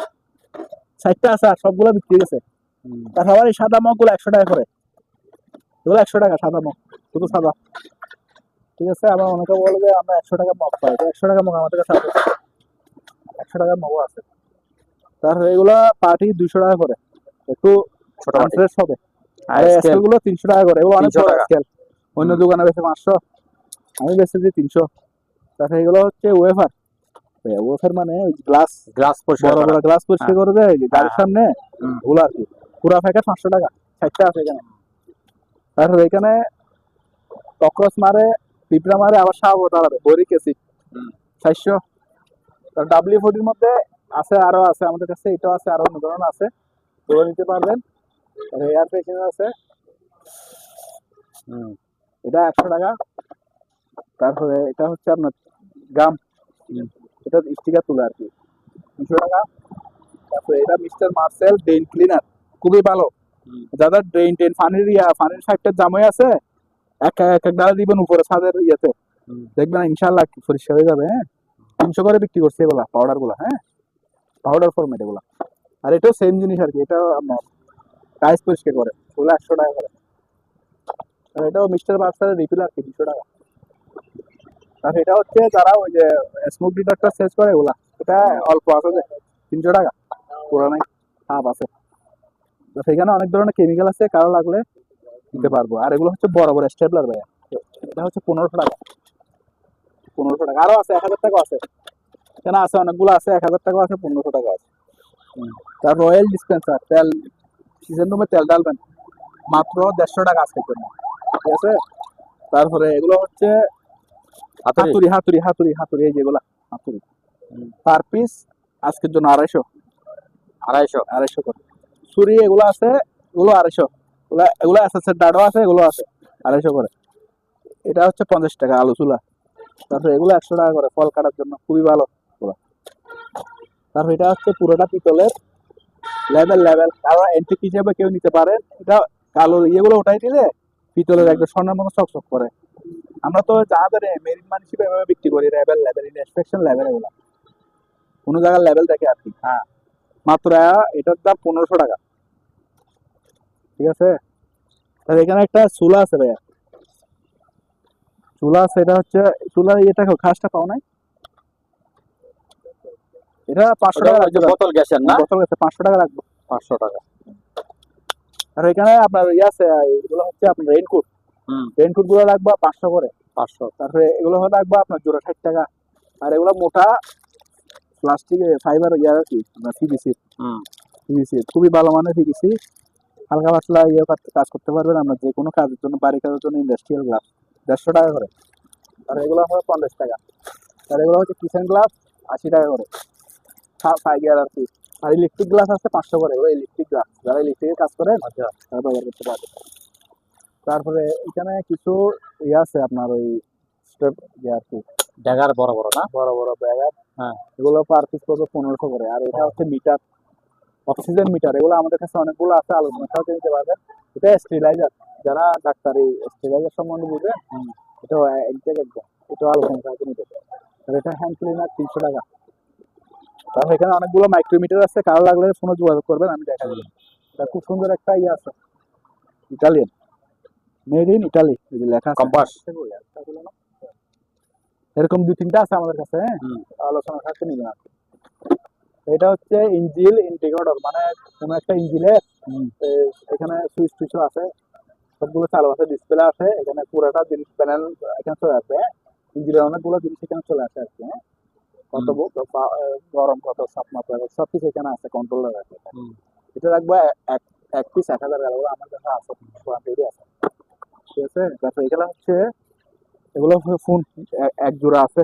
60টা আছে, আর সবগুলো বিক্রি গেছে। তারপর আবার এই সাদা মগগুলো 100 টাকা করে, এগুলো 100 টাকা সাদা মগ, শুধু সাদা। ঠিক আছে, আবার অনেকে বলে যে আমরা 100 টাকা মগ পাই, 100 টাকা মগ আমাদের কাছে আছে, 100 টাকার মগও আছে। তারপরে এগুলো পার্টি 200 টাকা করে, একটু ছোট বাটি। আনফ্রেশ হবে। আর আর স্কেল স্কেল গুলো 300 টাকা করে, এগুলো অনেক 300 বড় টাকা। স্কেল। অন্য হুম। দোকানে বেশি 500, আমি বেচতেছি 300। তারপরে এগুলো হচ্ছে ওয়েফার। ওয়েফার মানে গ্লাস, গ্লাস পরিষ্কার বড় করা। বড় গ্লাস পরিষ্কার হ্যাঁ করে দেয় এই যে হ্যাঁ গাড়ির হ্যাঁ। সামনে, হুম। ওগুলো আর কি। পুরা প্যাকেট 500 টাকা, 60টা আছে এখানে। তারপরে এখানে ককরোচ মারে, পিঁপড়া মারে, আবার সাপ দাঁড়াবে, বরিক অ্যাসিড হুম। 400। ডাব্লিউ40 মধ্যে আছে, আরো আছে আমাদের কাছে, এটাও আছে, আরো অন্য ধরনের আছে, ধরে নিতে পারবেন। এয়ার ফ্রেশনার আছে, হুম। এটা 100 টাকা। তারপরে এটা হচ্ছে আপনার গাম, হুম। এটা স্টিকার তুলে আর কি, 200 টাকা। তারপরে এটা মিস্টার মার্সেল ড্রেন ক্লিনার, খুবই ভালো। হুম। যাদের ড্রেন পানির পানির সাইডটা জাম হয়ে আছে, এক এক ডালা দিবেন উপরে ছাদের ইয়েতে, হুম। দেখবেন ইনশাল্লাহ পরিষ্কার হয়ে যাবে। হ্যাঁ, 300 করে বিক্রি করছে এগুলা, পাউডার গুলা। হ্যাঁ, পাউডার ফরম্যাট এগুলা। আর এটাও সেম জিনিস আর কি, এটাও আপনার টাইস পরিষ্কার করে, ওগুলো 100 টাকা করে। আর এটাও মিস্টার মার্সেলের রিফিল আর কি, 200 টাকা। আর এটা হচ্ছে যারা ওই যে স্মোক ডিটেক্টর সেচ করে ওগুলা, এটা অল্প আছে যে 300 টাকা, পুরো নাই, হাফ আছে। তো সেখানে অনেক ধরনের কেমিক্যাল আছে, কারো লাগলে দিতে পারবো। আর এগুলো হচ্ছে বড় বড় স্টেপলার ভাইয়া, এটা হচ্ছে 1500 টাকা, 1500 টাকা। আরো আছে 1000 টাকা আছে, এখানে আছে অনেকগুলো আছে, 1000 টাকা আছে, 1500 টাকা আছে। তার রয়্যাল ডিসপেন্সার, তেল সিজন রুমে তেল ডালবেন, মাত্র 150 টাকা আজকের জন্য। ঠিক আছে, তারপরে এগুলো হচ্ছে হাতুড়ি। হাতুড়ি, হাতুড়ি, হাতুড়ি, হাতুড়ি, এই যেগুলা হাতুড়ি, পার পিস আজকের জন্য 250, 250। 250 করে। ছুরি এগুলো আছে, এগুলো 250, এগুলো এসএসএর ডাডো আছে, এগুলো আছে 250 করে। এটা হচ্ছে 50 টাকা আলু চুলা। তারপরে এগুলো 100 টাকা করে, ফল কাটার জন্য খুবই ভালো এগুলো। তারপর এটা হচ্ছে পুরোটা পিতলের, লেভেল লেভেল, কারো এন্টিক হিসেবে কেউ নিতে পারেন। এটা কালো ইয়েগুলো ওঠাই দিলে পিতলের একদম স্বর্ণের মতো চকচক করে। আমরা তো যাদের মেরিন মান হিসেবে এভাবে বিক্রি করি, লেভেল লেভেল, ইনস্পেকশন লেভেল, এগুলো কোনো জায়গার লেভেল দেখে আর কি। হ্যাঁ, মাত্র এটার দাম 1500 টাকা। ঠিক আছে, আর এখানে একটা চুলা আছে ভাইয়া, চুলা আছে, এটা হচ্ছে চুলার ইয়েটা খাসটা পাও নাই, এটা 500 ওটা টাকা ওই যে রাখবো, বোতল গ্যাসের না? বোতল আছে, 500 টাকা রাখবো। 500 টাকা। আর এখানে আপনার ইয়ে আছে, এগুলো হচ্ছে আপনার রেইনকোট, হুম। রেইনকোট গুলো রাখবো 500 করে। 500। তারপরে এগুলো হলো রাখবো আপনার জোড়া 60 টাকা। আর এগুলো মোটা প্লাস্টিক ফাইবার ইয়ার আর কি, পিভিসি, হুম। পিভিসি খুবই ভালো মানের পিভিসি, হালকা পাতলা ইয়ে কাজ করতে পারবেন আমরা যে কোনো কাজের জন্য, বাড়ি কাজের জন্য। ইন্ডাস্ট্রিয়াল গ্লাস 150 টাকা করে। আর এগুলো হবে 50 টাকা। আর এগুলো হচ্ছে কিচেন গ্লাস 80 টাকা করে, ফাইবার আর কি। আর ইলেকট্রিক গ্লাস আছে 500 করে, এগুলো ইলেকট্রিক গ্লাস, যারা ইলেকট্রিকের কাজ করে আচ্ছা। তারা ব্যবহার করতে পারবে। তারপরে এখানে কিছু ইয়ে আছে আপনার ওই স্টেপ ইয়ে আর কি, ড্যাগার বড় বড় না? বড় বড় ব্যাগার। হ্যাঁ। এগুলো পার পিস পড়বে 1500 করে। আর এটা হচ্ছে মিটার, অক্সিজেন মিটার, এগুলো আমাদের কাছে অনেকগুলো আছে, আলোচনা সাথে নিতে পারবেন। এটা স্টেরিলাইজার, যারা ডাক্তারি স্টেরিলাইজার সম্বন্ধে বুঝবে, এটা একদম এটা আলোচনা সাথে নিতে পারবেন। আর এটা হ্যান্ড ক্লিনার 300 টাকা। তারপর এখানে অনেকগুলো মাইক্রোমিটার আছে, কারো লাগলে ফোনে যোগাযোগ করবেন, আমি দেখা দেবো। এটা খুব সুন্দর একটা ইয়ে আছে, ইটালিয়ান, মেড ইন ইটালি, এই যে লেখা আছে। কম্পাস। এরকম 2-3টা আছে আমাদের কাছে, হ্যাঁ, হুম। আলোচনা সাথে নিবেন আর কি। এটা হচ্ছে ইঞ্জিল ইন্টিগ্রেটর, মানে কোনো একটা ইঞ্জিলের এখানে সুইচ টুইচও আছে, সবগুলো চালু আছে, ডিসপ্লে আছে, এখানে পুরোটা জিনিস প্যানেল এখানে চলে আসবে। ইঞ্জিনের অনেকগুলো জিনিস এখানে চলে আসে আর কি। হ্যাঁ, কত গরম, কত তাপমাত্রা, সবকিছু এখানে আছে, কন্ট্রোলার আছে। এটা রাখবো এক এক পিস 1000 টাকা, আমার কাছে আছে, আছে। ঠিক আছে, তারপর এগুলো হচ্ছে, এগুলো ফোন এক জোড়া আছে,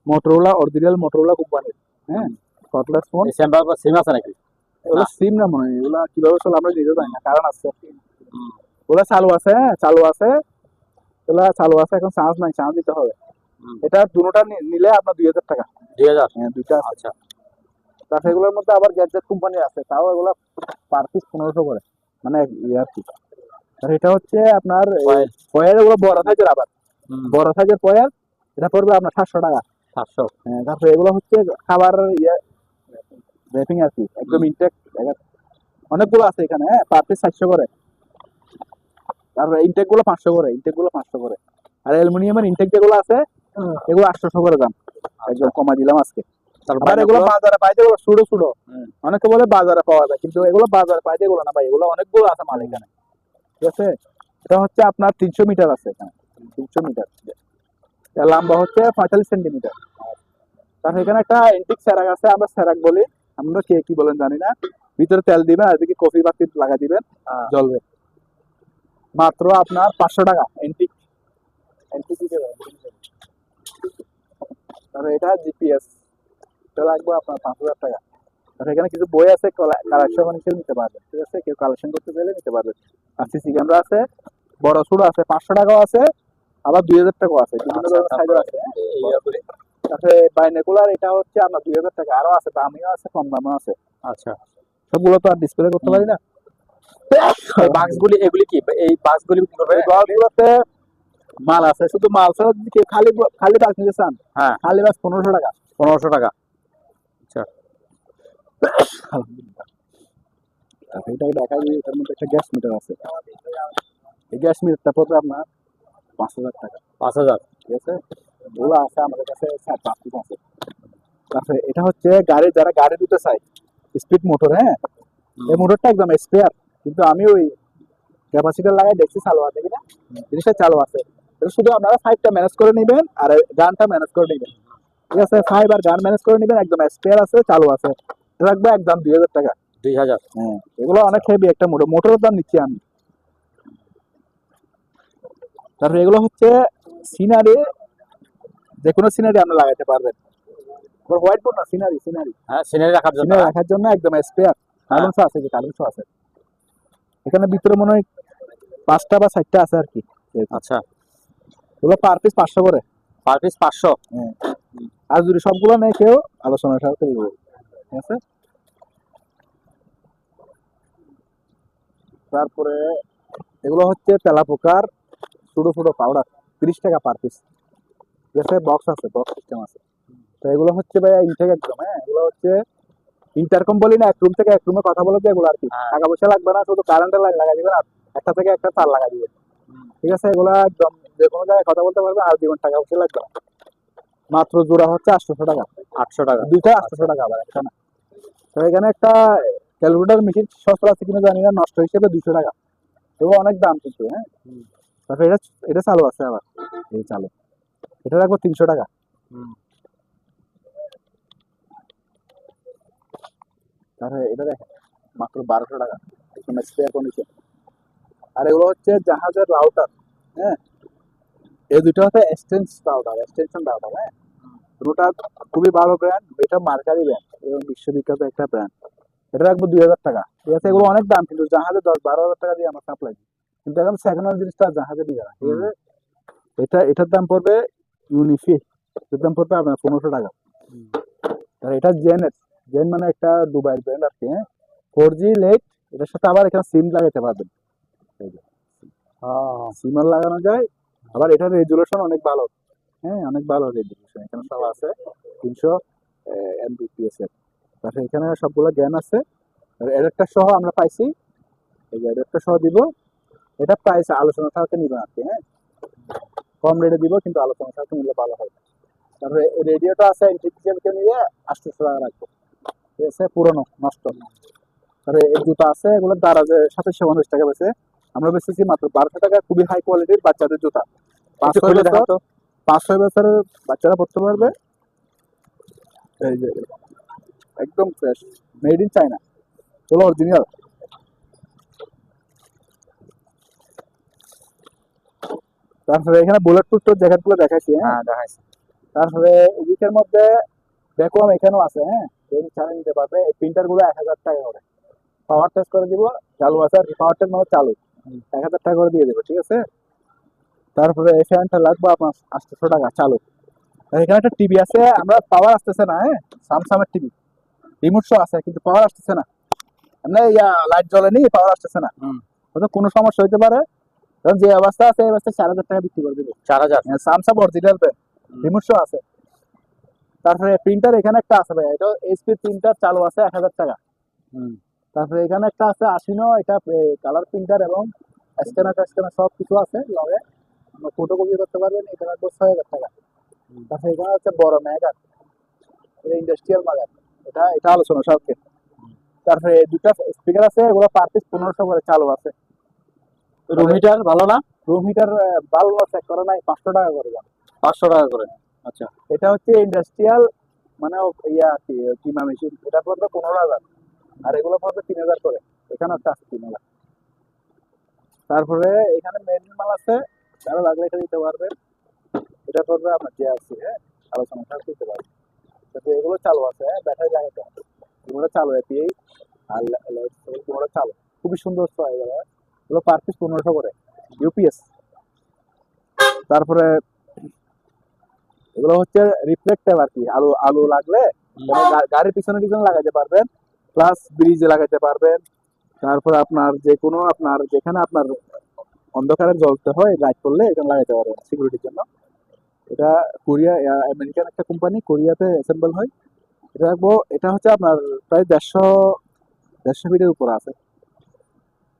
মোটরোলা, অরিজিনাল মোটরোলা কোম্পানির। হ্যাঁ, কটলেস ফোন। এই স্যাম্পল বা সিম আছে নাকি? এগুলো সিম না মনে হয়, এগুলো কিভাবে চলে আমরা নিজেও জানি না, কারণ আছে ওগুলো চালু আছে, হ্যাঁ চালু আছে, এগুলো চালু আছে, এখন চার্জ নাই, চার্জ দিতে হবে। এটা দুটোটা নিলে আপনার 2000 টাকা। 2000? হ্যাঁ, দুইটা আছে। আচ্ছা। তারপর এগুলোর মধ্যে আবার গ্যাজেট কোম্পানি আছে, তাও এগুলো পার পিস 1500 করে, মানে ইয়ে আর কি। আর এটা হচ্ছে আপনার ফয়েল, এগুলো বড় সাইজের, আবার বড় সাইজের ফয়েল, এটা পড়বে আপনার 700 টাকা। 700? হ্যাঁ, তারপরে এগুলো হচ্ছে খাবার ইয়ে র্যাপিং আর কি, একদম ইনটেক, অনেকগুলো আছে এখানে, হ্যাঁ, পার পিস 700 করে। তারপরে ইনটেক গুলো 500 করে, আর অ্যালুমিনিয়ামের ইনটেক যেগুলো আছে এগুলো 800 করে দাম, একদম কমাই দিলাম আজকে। আবার এগুলো বাজারে পাইতে এগুলো ছোট ছোট, অনেকে বলে বাজারে পাওয়া যায়, কিন্তু এগুলো বাজারে পাইতে এগুলো না ভাই, এগুলো অনেকগুলো আছে মাল এখানে, ঠিক আছে। এটা হচ্ছে আপনার 300 মিটার আছে এখানে, 300 মিটার, এর লম্বা হচ্ছে 45 সেন্টিমিটার। তারপর এখানে একটা এন্টিক স্যারাক আছে, আমরা স্যারাক বলি, আমরা কে কি বলেন জানি না। ভিতরে তেল দিবেন আর এদিকে কফি বাতি লাগা দিবেন, জ্বলবে। মাত্র আপনার 500 টাকা এন্টিক, তারপরে এটা জিপিএস, এটা লাগবে আপনার 5000 টাকা। আর এখানে কিছু বই আছে, কালেকশন হিসেবে নিতে পারবেন, ঠিক আছে, কেউ কালেকশন করতে চাইলে নিতে পারবেন। আর সিসি ক্যামেরা আছে, বড় ছোট আছে, 500 টাকাও আছে, আবার 2000 টাকাও আছে, বিভিন্ন ধরনের সাইজের আছে। তারপরে বাইনোকুলার, এটা হচ্ছে আপনার 2000 টাকা, আরো আছে, দামিও আছে, কম দামও আছে। আচ্ছা, সবগুলো তো আর ডিসপ্লে করতে পারি না। এই বাক্সগুলি, এগুলি কি এই বাক্সগুলি বিক্রি করবে? এই বক্সগুলোতে মাল আছে, শুধু মাল ছাড়া যদি কেউ খালি খালি বাক্স নিতে চান, হ্যাঁ, খালি বাক্স 1500 টাকা। 1500 টাকা। আচ্ছা, তারপরে এটা দেখা যায় এটার মধ্যে একটা গ্যাস মিটার আছে, এই গ্যাস মিটারটা পড়বে আপনার 5000 টাকা, 5000। ঠিক আছে। ওগুলো আছে আমাদের কাছে 4-5 পিস আছে। তারপরে এটা হচ্ছে গাড়ি, যারা গাড়ি দিতে চায় স্পিড মোটর, হ্যাঁ, এই মোটরটা একদম স্পেয়ার, কিন্তু আমি ওই ক্যাপাসিটার লাগাই দেখছি চালু আছে কিনা, জিনিসটা চালু আছে। এটা শুধু আপনারা 5টা ম্যানেজ করে নেবেন আর গানটা ম্যানেজ করে নেবেন, ঠিক আছে। 5 আর গান ম্যানেজ করে নেবেন, একদম স্পেয়ার আছে, চালু আছে। এটা রাখবে একদম 2000 টাকা। 2000। হ্যাঁ, এগুলো অনেক হেভি একটা মোটর, মোটরের দাম নিচ্ছি আমি। তারপরে এগুলো হচ্ছে সিনারি, যে কোনো সিনারি আপনি লাগাইতে পারবেন। হোয়াইট বোর্ড না, সিনারি, হ্যাঁ, সিনারি রাখার জন্য। সিনারি রাখার জন্য একদম স্পেয়ার। কার্টুনস আছে, যে কার্টুনস আছে এখানে ভিতরে, মনে হয় 5টা বা 4টা আছে আর কি। আচ্ছা, এগুলো পার পিস 500 করে। Per piece 500। হ্যাঁ, আর যদি সবগুলো নেই কেউ, আলোচনার সাথে দিব, ঠিক আছে। তারপরে এগুলো হচ্ছে তেলাপোকার ছোট ছোট পাউডার, 30 টাকা পার পিস, ঠিক আছে। বক্স আছে, বক্স সিস্টেম আছে। তো এগুলো হচ্ছে ভাই ইনটেক একদম, হ্যাঁ, এগুলো হচ্ছে ইন্টারকম বলি না, এক রুম থেকে এক রুমে কথা বলে যে এগুলো আর কি, টাকা পয়সা লাগবে না, শুধু কারেন্টের লাইন লাগা দিবেন আর একটা থেকে একটা তার লাগা দিবেন, ঠিক আছে। এগুলো একদম যে কোনো জায়গায় কথা বলতে পারবে, আর দিবেন, টাকা পয়সা লাগবে না। মাত্র জোড়া হচ্ছে 800 টাকা, 800 টাকা, দুইটা 800 টাকা, আবার একটা না। তো এখানে একটা ক্যালকুলেটর মেশিন সস্তা আছে কিনা জানি না, নষ্ট হিসেবে 200 টাকা, তবু অনেক দাম কিন্তু, হ্যাঁ। তারপরে এটা এটা চালু আছে আবার, এই চালু, এটা রাখবো 300 টাকা। তারপরে এটা দেখেন মাত্র 1200 টাকা, একদম স্পেয়ার কন্ডিশন। আর এগুলো হচ্ছে জাহাজের রাউটার, হ্যাঁ, এই দুটো হচ্ছে এক্সটেনশন রাউটার, হ্যাঁ। দুটা খুবই ভালো ব্র্যান্ড, এটা মার্কারি ব্র্যান্ড এবং বিশ্ববিখ্যাত একটা ব্র্যান্ড। এটা রাখবো 2000 টাকা, ঠিক আছে। এগুলো অনেক দাম, কিন্তু জাহাজে 10-12 হাজার টাকা দিয়ে আমার সাপ্লাই, কিন্তু এখন সেকেন্ড হ্যান্ড জিনিসটা জাহাজে দিয়ে দেয়, ঠিক আছে। এটার দাম পড়বে ইউনিফি, এটার দাম পড়বে আপনার 1500 টাকা। আর এটা জেন মানে একটা দুবাইয়ের ব্র্যান্ড আর কি, হ্যাঁ। 4G লেট, এটার সাথে আবার এখানে সিম লাগাতে পারবেন, সিমার লাগানো যায়। আবার এটার রেজুলেশন অনেক ভালো, হ্যাঁ, অনেক ভালো রেজুলেশন, এখানে সব আছে 300 Mbps এর। তারপরে এখানে সবগুলো জ্ঞান আছে। আর অ্যাডাপ্টার সহ আমরা পাইছি, এই যে অ্যাডাপ্টার সহ দিব। এটা প্রাইস আলোচনা সাথে নিবেন আর কি, হ্যাঁ, কম রেটে দিব, কিন্তু আলোচনা সাথে নিলে ভালো হবে। তারপরে রেডিওটা আছে, ইন্টিগ্রেশনকে নিয়ে 800 টাকা রাখবো, ঠিক আছে, পুরনো নষ্ট। তারপরে এই জুতা আছে, এগুলো দারাজে 2750 টাকা বেছে, আমরা বেচেছি মাত্র 1200 টাকা, খুবই হাই কোয়ালিটির বাচ্চাদের জুতা, 5-6 বছরের বাচ্চারা পড়তে পারবে। এই যে একদম ফ্রেশ, মেড ইন চায়না, চলো অরিজিনাল। তারপরে এখানে বুলেট প্রুফ জ্যাকেট গুলো দেখাচ্ছি, হ্যাঁ, দেখাইছে। তারপরে এদিকের মধ্যে ভ্যাকুয়াম এখানেও আছে, হ্যাঁ, ছাড়া নিতে পারবে। এই প্রিন্টার গুলো 1000 টাকা করে, পাওয়ার টেস্ট করে দিব, চালু আছে আর পাওয়ার টেস্ট মানে চালু, 1000 টাকা করে দিয়ে দেবো, ঠিক আছে। তারপরে এই ফ্যানটা লাগবে আপনার 800 টাকা, চালু। আর এখানে একটা টিভি আছে, আমরা পাওয়ার আসতেছে না, হ্যাঁ, স্যামসাংয়ের টিভি, রিমোট শো আছে, কিন্তু পাওয়ার আসতেছে না, এমনি লাইট জ্বলেনি, পাওয়ার আসতেছে না, হয়তো কোনো সমস্যা হইতে পারে। কারণ যে অবস্থা আছে এই অবস্থায় 4000 টাকা বিক্রি করে দেবো, 4000। স্যামসাং অরিজিনাল রিমোট শো আছে। তারপরে প্রিন্টার এখানে একটা আছে ভাই, এটা এইচপি প্রিন্টার, চালু আছে 1000 টাকা। তারপরে এখানে একটা আছে 80 এটা কালার প্রিন্টার এবং স্ক্যানার সব কিছু আছে লগে, ফটোকপি করতে পারবেন। এটা লাগবে 6,000 টাকা। তারপরে এখানে হচ্ছে বড় ম্যাগার, এটা ইন্ডাস্ট্রিয়াল ম্যাগার, এটা আলোচনা সাপেক্ষে। তারপরে দুটা স্পিকার আছে, এগুলো পার পিস 1500 করে চালু আছে। রুম হিটার ভালো না? রুম হিটার ভালো চেক করা নাই, 500 টাকা করে দাম। 500 টাকা করে। আচ্ছা, এটা হচ্ছে ইন্ডাস্ট্রিয়াল, মানে ইয়া কি কিমা মেশিন, এটা পড়বে 15,000, আর এগুলো পড়বে 3,000 করে। এখানে একটা আছে 3,000। তারপরে এখানে মেন মাল আছে, যারা লাগলে এটা দিতে পারবেন। এটা পড়বে আপনার যে আছে, হ্যাঁ, আলোচনা সব দিতে পারবেন। তারপরে এগুলো চালু আছে, হ্যাঁ, ব্যাটারি লাগাতে হবে। এগুলো চালু এপিআই আর এগুলো চালু, খুবই সুন্দর ছয় এগুলো। এগুলো পার পিস 1500 করে ইউপিএস। তারপরে এগুলো হচ্ছে রিফ্লেক্টিভ আর কি, আলো আলো লাগলে গাড়ির পিছনে পিছনে লাগাতে পারবেন, প্লাস ব্রিজে লাগাতে পারবেন। তারপর আপনার যে কোনো আপনার যেখানে আপনার অন্ধকারে জ্বলতে হয় লাইট করলে এখানে লাগাতে পারবেন সিকিউরিটির জন্য। এটা কোরিয়া, আমেরিকান একটা কোম্পানি, কোরিয়াতে অ্যাসেম্বল হয়। এটা রাখবো, এটা হচ্ছে আপনার প্রায় 150 ফিটের উপরে আছে।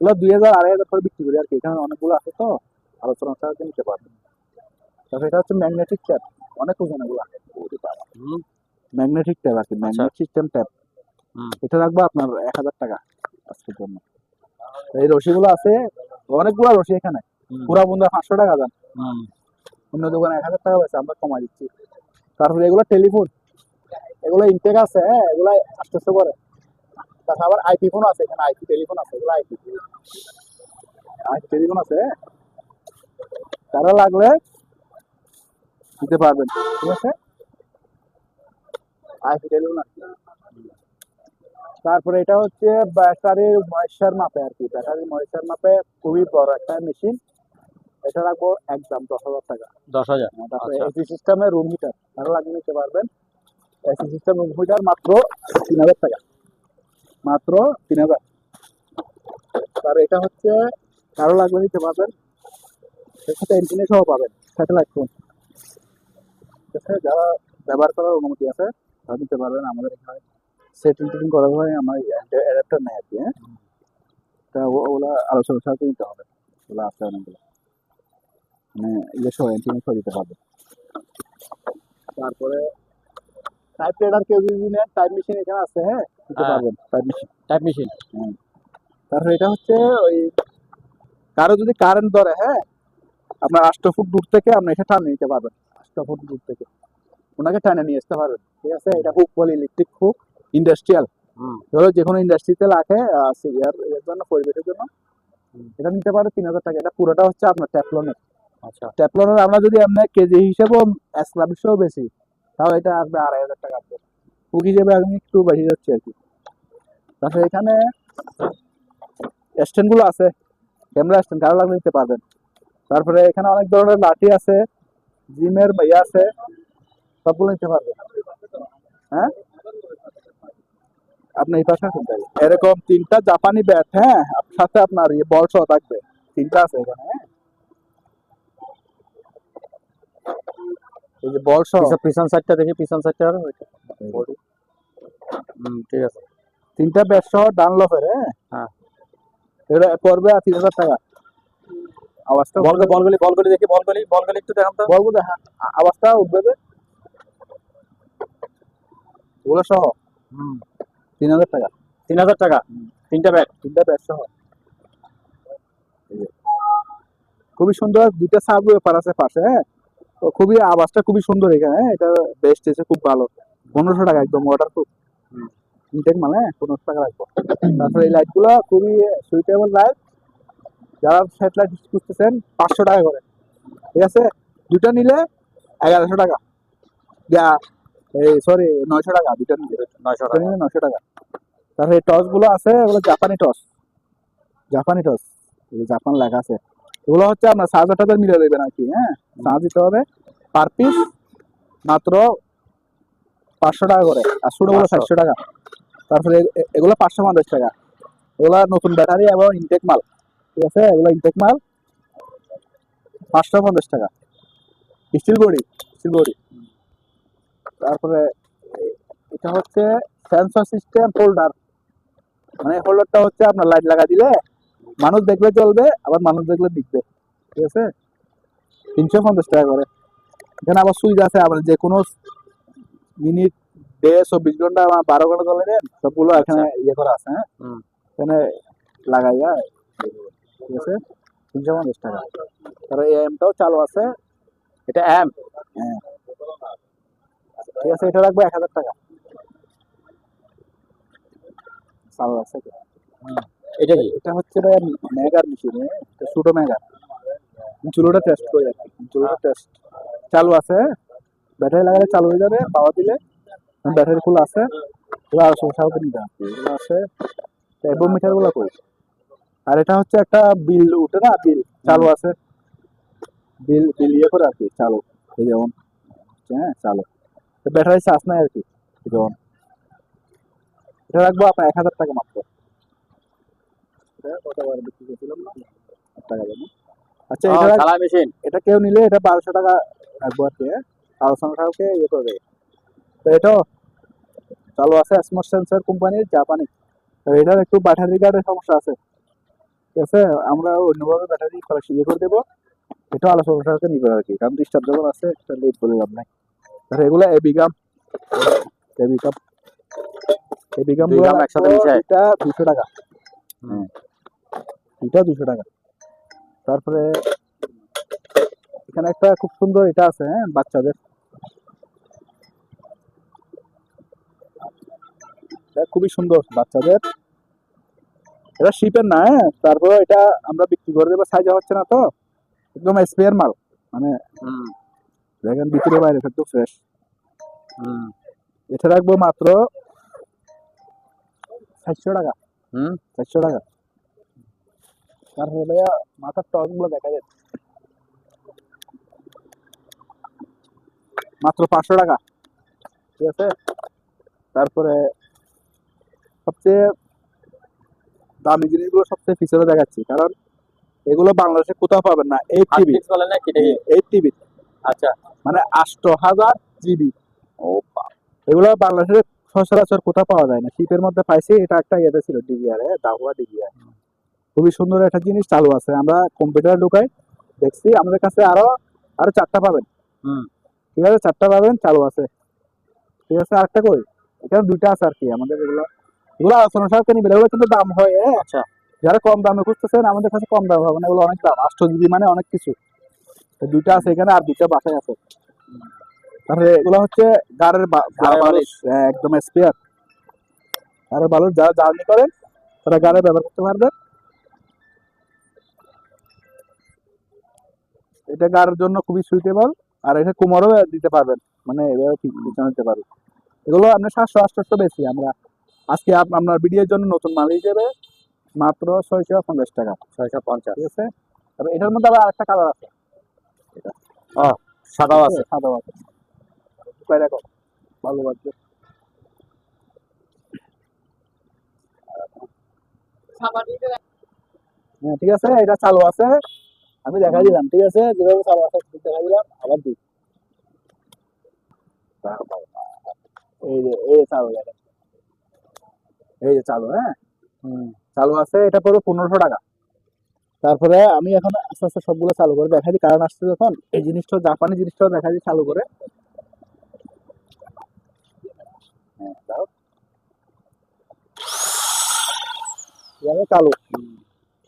এগুলো 2,000 2,500 করে বিক্রি করি আর কি, এখানে অনেকগুলো আছে তো আলোচনা সাহায্যে নিতে পারবেন। তারপরে এটা হচ্ছে ম্যাগনেটিক ট্যাপ, অনেক ওজন এগুলো। ম্যাগনেটিক ট্যাপ আর কি, ম্যাগনেট সিস্টেম ট্যাপ। এটা রাখবো আপনার 1,000 টাকা আজকের জন্য। এই রশিগুলো আছে, অনেকগুলো রশি এখানে, পুরা বন্ধু 500 টাকা দাম। অন্য দোকানে 1,000 টাকা আছে, আমরা কমাই দিচ্ছি। তারপরে এগুলো টেলিফোন, এগুলো ইনটেক আছে, হ্যাঁ, এগুলো 800 করে। তারপর আবার আইপি ফোন আছে, এখানে আইপি টেলিফোন আছে, এগুলো আইপি টেলিফোন আছে, হ্যাঁ। তারা লাগলে দিতে পারবেন, ঠিক আছে। আইপি টেলিফোন আছে। তারপরে এটা হচ্ছে ব্যাটারির ময়েশ্চার মাপে আর কি, ব্যাটারির ময়েশ্চার মাপে খুবই বড় একটা মেশিন। এটা রাখবো একদম 10,000 টাকা। 10,000। তারপরে এসি সিস্টেমের রুম হিটার, তারা লাগিয়ে নিতে পারবেন। এসি সিস্টেম রুম হিটার মাত্র 3,000 টাকা, মাত্র 3,000। আর এটা হচ্ছে কারো লাগবে নিতে পারবেন, এর সাথে এন্টিনা সহ পাবেন, স্যাটেলাইট ফোন। ঠিক আছে, যারা ব্যবহার করার অনুমতি আছে তারা নিতে পারবেন। আমাদের এখানে সেটিং টেটিং করা হয়, আমার অ্যাডাপ্টার নেই আর কি, হ্যাঁ। তা ওগুলা আলোচনার সাথে নিতে হবে, ওগুলো আছে অনেকগুলো, মানে ইয়ে সহ এন্টিনা সহ দিতে পারবে। তারপরে টাইপ রেডার, কেউ যদি নেন টাইপ মেশিন এখানে আছে, হ্যাঁ, দিতে পারবেন টাইপ মেশিন। তারপরে এটা হচ্ছে ওই কারো যদি কারেন্ট ধরে, হ্যাঁ, আপনার 8 ফুট দূর থেকে আপনি এটা টানে নিতে পারবেন। 8 ফুট দূর থেকে ওনাকে টানে নিয়ে আসতে পারবেন, ঠিক আছে। এটা হুক বলে, ইলেকট্রিক হুক, ইন্ডাস্ট্রিয়াল, ধরো যে কোনো ইন্ডাস্ট্রিতে লাগে এর জন্য, পরিবেশের জন্য। এটা নিতে পারে 3,000 টাকা। এটা পুরোটা হচ্ছে আপনার ট্যাফলনের। আচ্ছা, ট্যাফলনের আমরা যদি আপনার কেজি হিসেবেও এসলাবিশও বেশি, তাও এটা আসবে 2,500 টাকা আসবে। হুক হিসেবে আমি একটু বেশি যাচ্ছি আর কি। তারপরে এখানে স্ট্যান্ড গুলো আছে, ক্যামেরা স্ট্যান্ড, কারো লাগলে নিতে পারবেন। তারপরে এখানে অনেক ধরনের লাঠি আছে, জিমের ইয়ে আছে, সবগুলো নিতে পারবেন, হ্যাঁ। আপনি এই পাশে আসুন তাহলে। এরকম 3টা জাপানি ব্যাট, হ্যাঁ, সাথে আপনার বল সহ থাকবে, 3টা আছে এখানে, হ্যাঁ। এই যে বল সহ, পিছন সাইডটা দেখি, পিছন সাইডটা আর ঠিক আছে। 3টা ব্যাট সহ ডানলপের, হ্যাঁ। এটা পড়বে 3,000 টাকা। আওয়াজটা বলগুলি দেখি, বলগুলি একটু দেখান তো। বলবো দেখা, আওয়াজটা উঠবে যে, ওগুলো সহ 3,000 টাকা। 3,000 টাকা 3টা ব্যাট। 3টা ব্যাট সহ। খুবই সুন্দর, 2টা সাব ওয়েফার আছে পাশে, হ্যাঁ। তো খুবই আওয়াজটা খুবই সুন্দর এখানে, হ্যাঁ। এটা বেস্ট এসে খুব ভালো, 1,500 টাকা একদম ওয়াটার প্রুফ ইনটেক, মানে 1,500 টাকা রাখবো। তারপরে এই লাইট গুলো খুবই সুইটেবল লাইট, যারা স্যাটেলাইট খুঁজতেছেন 500 টাকা করে, ঠিক আছে। 2টা নিলে 1,100 টাকা, এই সরি 900 টাকা, 2টা নিলে 900 টাকা। 900 টাকা। তারপরে এই টস গুলো আছে, এগুলো জাপানি টস, এই জাপান লেখা আছে। এগুলো হচ্ছে আপনার চার্জারটাতে মিলে দেবেন আর কি, হ্যাঁ। চার্জ দিতে হবে, পার পিস মাত্র 500 টাকা করে, আর ছোটগুলো 400 টাকা। তারপরে এগুলো 550 টাকা। এগুলা নতুন ব্যাটারি এবং ইনটেক মাল, ঠিক আছে। এগুলো ইনটেক মাল, 550 টাকা। Steel body. তারপরে এটা হচ্ছে সেন্সর সিস্টেম হোল্ডার, মানে হোল্ডারটা হচ্ছে আপনার লাইট লাগা দিলে মানুষ দেখলে চলবে, আবার মানুষ দেখলে বিকবে। ঠিক আছে, 350 টাকা করে। এখানে আবার সুইচ আছে, আবার যে কোনো মিনিট, ডে, 24 ঘন্টা, 12 ঘন্টা চলে নেন, সবগুলো এখানে ইয়ে করা আছে। হ্যাঁ, হুম। এখানে লাগাইয়া, ঠিক আছে, 350 টাকা। তারপরে এমটাও চালু আছে। এটা এম। হ্যাঁ, ঠিক আছে, এটা রাখবো 1000 টাকা। চালু আছে। এটা কি? এটা হচ্ছে মেগার মেশিন, ছোট মেগার। চুলোটা টেস্ট করে রাখি, চুলোটা টেস্ট চালু আছে। ব্যাটারি লাগালে চালু হয়ে যাবে, পাওয়ার দিলে। ব্যাটারি ফুল আছে, এগুলো আর সমস্যা নিতে হবে, এগুলো আছে। এবং মিটার গুলো কই? আর এটা হচ্ছে একটা বিল উঠে না, বিল চালু আছে, বিল বিল ইয়ে করে আর কি চালু, এই যেমন। হ্যাঁ, চালু। ব্যাটারি চার্জ নাই আর কি, যেমন। এটা রাখবো আপনার 1000 টাকা মাত্র। এটা কতবার বিক্রি করছিলাম না, 1 টাকা দেবো। আচ্ছা, এটা সালাই মেশিন। এটা কেউ নিলে এটা 1200 টাকা রাখবো আর কি। আলোচনাটাকে ইয়ে করবে। তো এটা চালু আছে, স্মার্ট সেন্সর কোম্পানির, জাপানি। তো এটার একটু ব্যাটারি গার্ডের সমস্যা আছে। ঠিক আছে, আমরা অন্যভাবে ব্যাটারি ইয়ে করে দেবো। এটা আলোচনাটাকে নিবে আর কি, কারণ ডিস্টার্ব যখন আছে একটা লেট করে লাভ নাই। আর এগুলো এবিগাম, এবিগাম, এবিগাম দুই গ্রাম একসাথে মিশায়? এটা 200 টাকা। হুম। এটা 200 টাকা। তারপরে এখানে একটা খুব সুন্দর এটা আছে, হ্যাঁ, বাচ্চাদের। এটা খুবই সুন্দর বাচ্চাদের। এটা শিপের না, হ্যাঁ, তারপরে এটা আমরা বিক্রি করে দেবো, সাইজ হচ্ছে না তো, একদম স্পেয়ার মাল, মানে হুম। দেখেন ভিতরে বাইরে একটু ফ্রেশ। হুম। এটা রাখবো মাত্র 400 টাকা। হুম। 400 টাকা। তারপরে ভাইয়া মাথার টস গুলো দেখা যায় মাত্র 500 টাকা। ঠিক আছে, তারপরে সবচেয়ে দামি জিনিসগুলো সবচেয়ে পিছনে দেখাচ্ছি, কারণ এগুলো বাংলাদেশে কোথাও পাবেন না। 8 টিবি, হার্ডডিস্ক বলে না কি এটা কি? 8 টিবি, আচ্ছা। মানে 8000 জিবি। ও বাপ, এগুলো বাংলাদেশে সচরাচর কোথাও পাওয়া যায় না। শিপের মধ্যে পাইছি, এটা একটা ইয়েতে ছিল, ডিভিআর, দাহুয়া ডিভিআর। খুবই সুন্দর একটা জিনিস চালু আছে। আমরা কম্পিউটার ঢুকাই, দেখছি আমাদের কাছে আরো আরো 4টা পাবেন। হুম। ঠিক আছে, 4টা পাবেন, চালু আছে। ঠিক আছে, আরেকটা কই? এখানে 2টা আছে আর কি আমাদের। এগুলো এগুলো আলোচনা সাপেক্ষে নিবেন, এগুলো কিন্তু দাম হয়। আচ্ছা। যারা কম দামে খুঁজতেছেন, আমাদের কাছে কম দাম হবে না, এগুলো অনেক দাম। 8 জিবি মানে অনেক কিছু। তো 2টা আছে এখানে, আর 2টা বাসায় আছে। তাহলে এগুলো হচ্ছে গাড়ের গাড়ের বালিশ, একদম স্পেয়ার গাড়ের বালিশ। যারা জার্নি করেন তারা গাড়ে ব্যবহার করতে পারবেন। এটা গাড়ের জন্য খুবই সুইটেবল। আর এটা কোমরও দিতে পারবেন, মানে এভাবে ঠিক পিছনে দিতে পারবেন। এগুলো আপনার 700-800 বেশি। আমরা আজকে আপনার ভিডিওর জন্য নতুন মাল হিসেবে মাত্র 650 টাকা। 650। ঠিক আছে, তবে এটার মধ্যে আবার আরেকটা কালার আছে, এটা ও, সাদাও আছে। সাদা আছে। কয় দেখো, ভালো লাগছে। হ্যাঁ, ঠিক আছে, এটা চালু আছে, আমি দেখা দিলাম। ঠিক আছে, যেভাবে চালু আছে দেখা দিলাম, আবার দিই। এই যে চালু, দেখেন, এই যে চালু। হ্যাঁ, চালু আছে। এটা পড়বে 1500 টাকা। তারপরে আমি এখন আস্তে আস্তে সবগুলো চালু করে দেখাই দিই, কারণ আসছে যখন এই জিনিসটা, জাপানি জিনিসটাও দেখা দিই চালু করে। হ্যাঁ, দাও। ঠিক আছে, চালু।